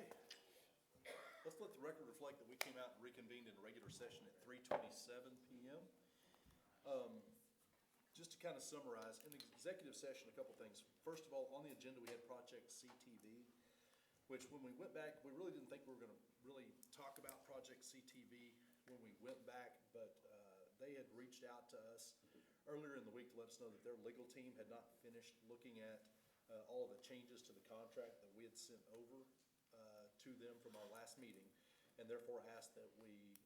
[SPEAKER 5] Let's let the record reflect that we came out and reconvened in regular session at 3:27 PM. Just to kind of summarize, in the executive session, a couple things. First of all, on the agenda, we had Project CTV, which when we went back, we really didn't think we were gonna really talk about Project CTV when we went back, but they had reached out to us earlier in the week to let us know that their legal team had not finished looking at all of the changes to the contract that we had sent over to them from our last meeting, and therefore asked that we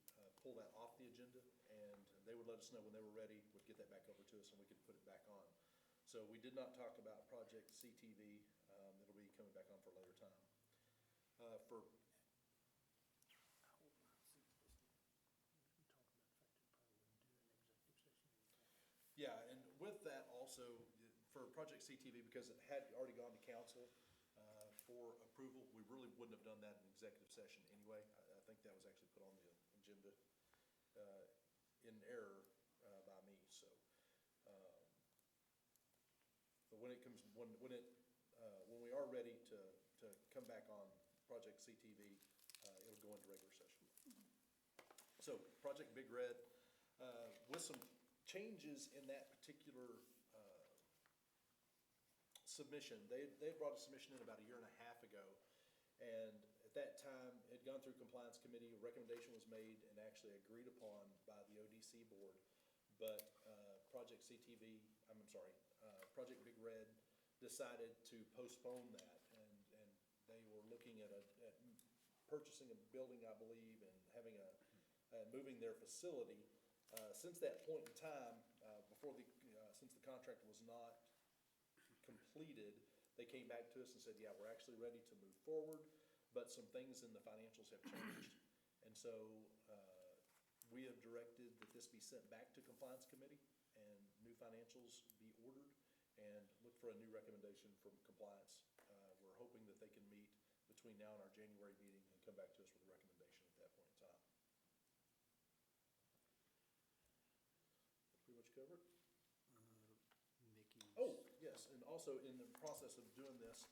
[SPEAKER 5] pull that off the agenda, and they would let us know when they were ready, would get that back over to us, and we could put it back on. So we did not talk about Project CTV. It'll be coming back on for a later time. For Yeah, and with that also, for Project CTV, because it had already gone to council for approval, we really wouldn't have done that in executive session anyway. I think that was actually put on the agenda in error by me, so. But when it comes, when we are ready to come back on Project CTV, it'll go into regular session. So, Project Big Red, with some changes in that particular submission. They brought a submission in about a year and a half ago, and at that time, it had gone through Compliance Committee, a recommendation was made and actually agreed upon by the ODC board, but Project Big Red decided to postpone that, and they were looking at purchasing a building, I believe, and having moving their facility. Since that point in time, since the contract was not completed, they came back to us and said, yeah, we're actually ready to move forward, but some things in the financials have changed. And so we have directed that this be sent back to Compliance Committee and new financials be ordered, and look for a new recommendation from Compliance. We're hoping that they can meet between now and our January meeting and come back to us with a recommendation at that point in time. Pretty much covered? Oh, yes, and also in the process of doing this,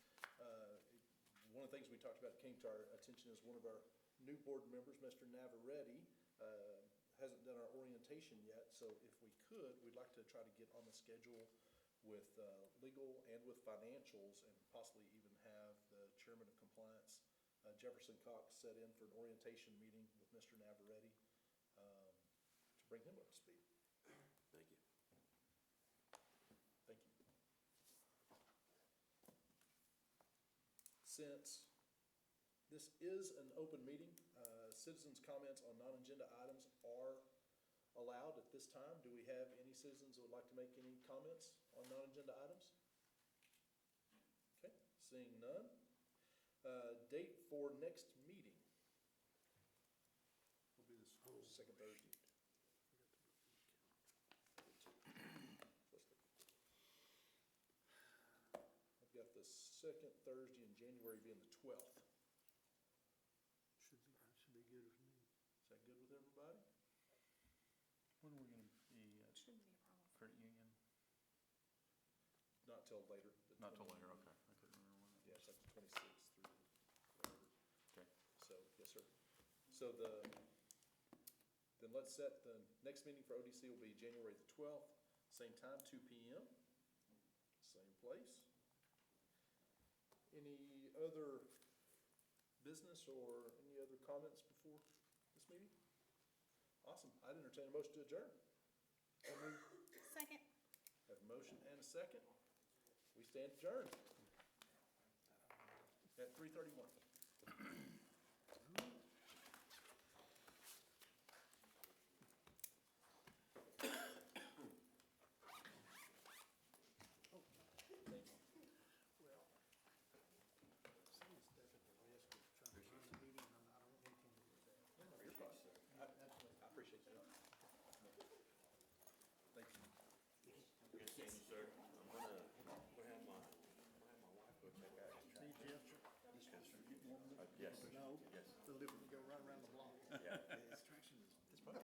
[SPEAKER 5] one of the things we talked about that came to our attention is one of our new board members, Mr. Navarrete, hasn't done our orientation yet, so if we could, we'd like to try to get on the schedule with legal and with financials, and possibly even have the chairman of compliance, Jefferson Cox, set in for an orientation meeting with Mr. Navarrete to bring him up to speed.
[SPEAKER 7] Thank you.
[SPEAKER 5] Thank you. Since this is an open meeting, citizens' comments on non-agenda items are allowed at this time. Do we have any citizens who would like to make any comments on non-agenda items? Okay, seeing none. Date for next meeting will be this second Thursday. I've got the second Thursday in January being the 12th.
[SPEAKER 3] Should be good with me.
[SPEAKER 5] Is that good with everybody?
[SPEAKER 8] When are we gonna be
[SPEAKER 13] Shouldn't be a problem.
[SPEAKER 8] credit union?
[SPEAKER 5] Not till later.
[SPEAKER 8] Not till later, okay. I couldn't remember when.
[SPEAKER 5] Yeah, it's like the 26th through whatever.
[SPEAKER 8] Okay.
[SPEAKER 5] So, yes, sir. So then let's set the next meeting for ODC will be January the 12th, same time, 2 PM, same place. Any other business or any other comments before this meeting? Awesome. I'd entertain a motion to adjourn.
[SPEAKER 6] Second.
[SPEAKER 5] Have a motion and a second. We stand adjourned at 3:31.
[SPEAKER 1] Yes. No, the Liberty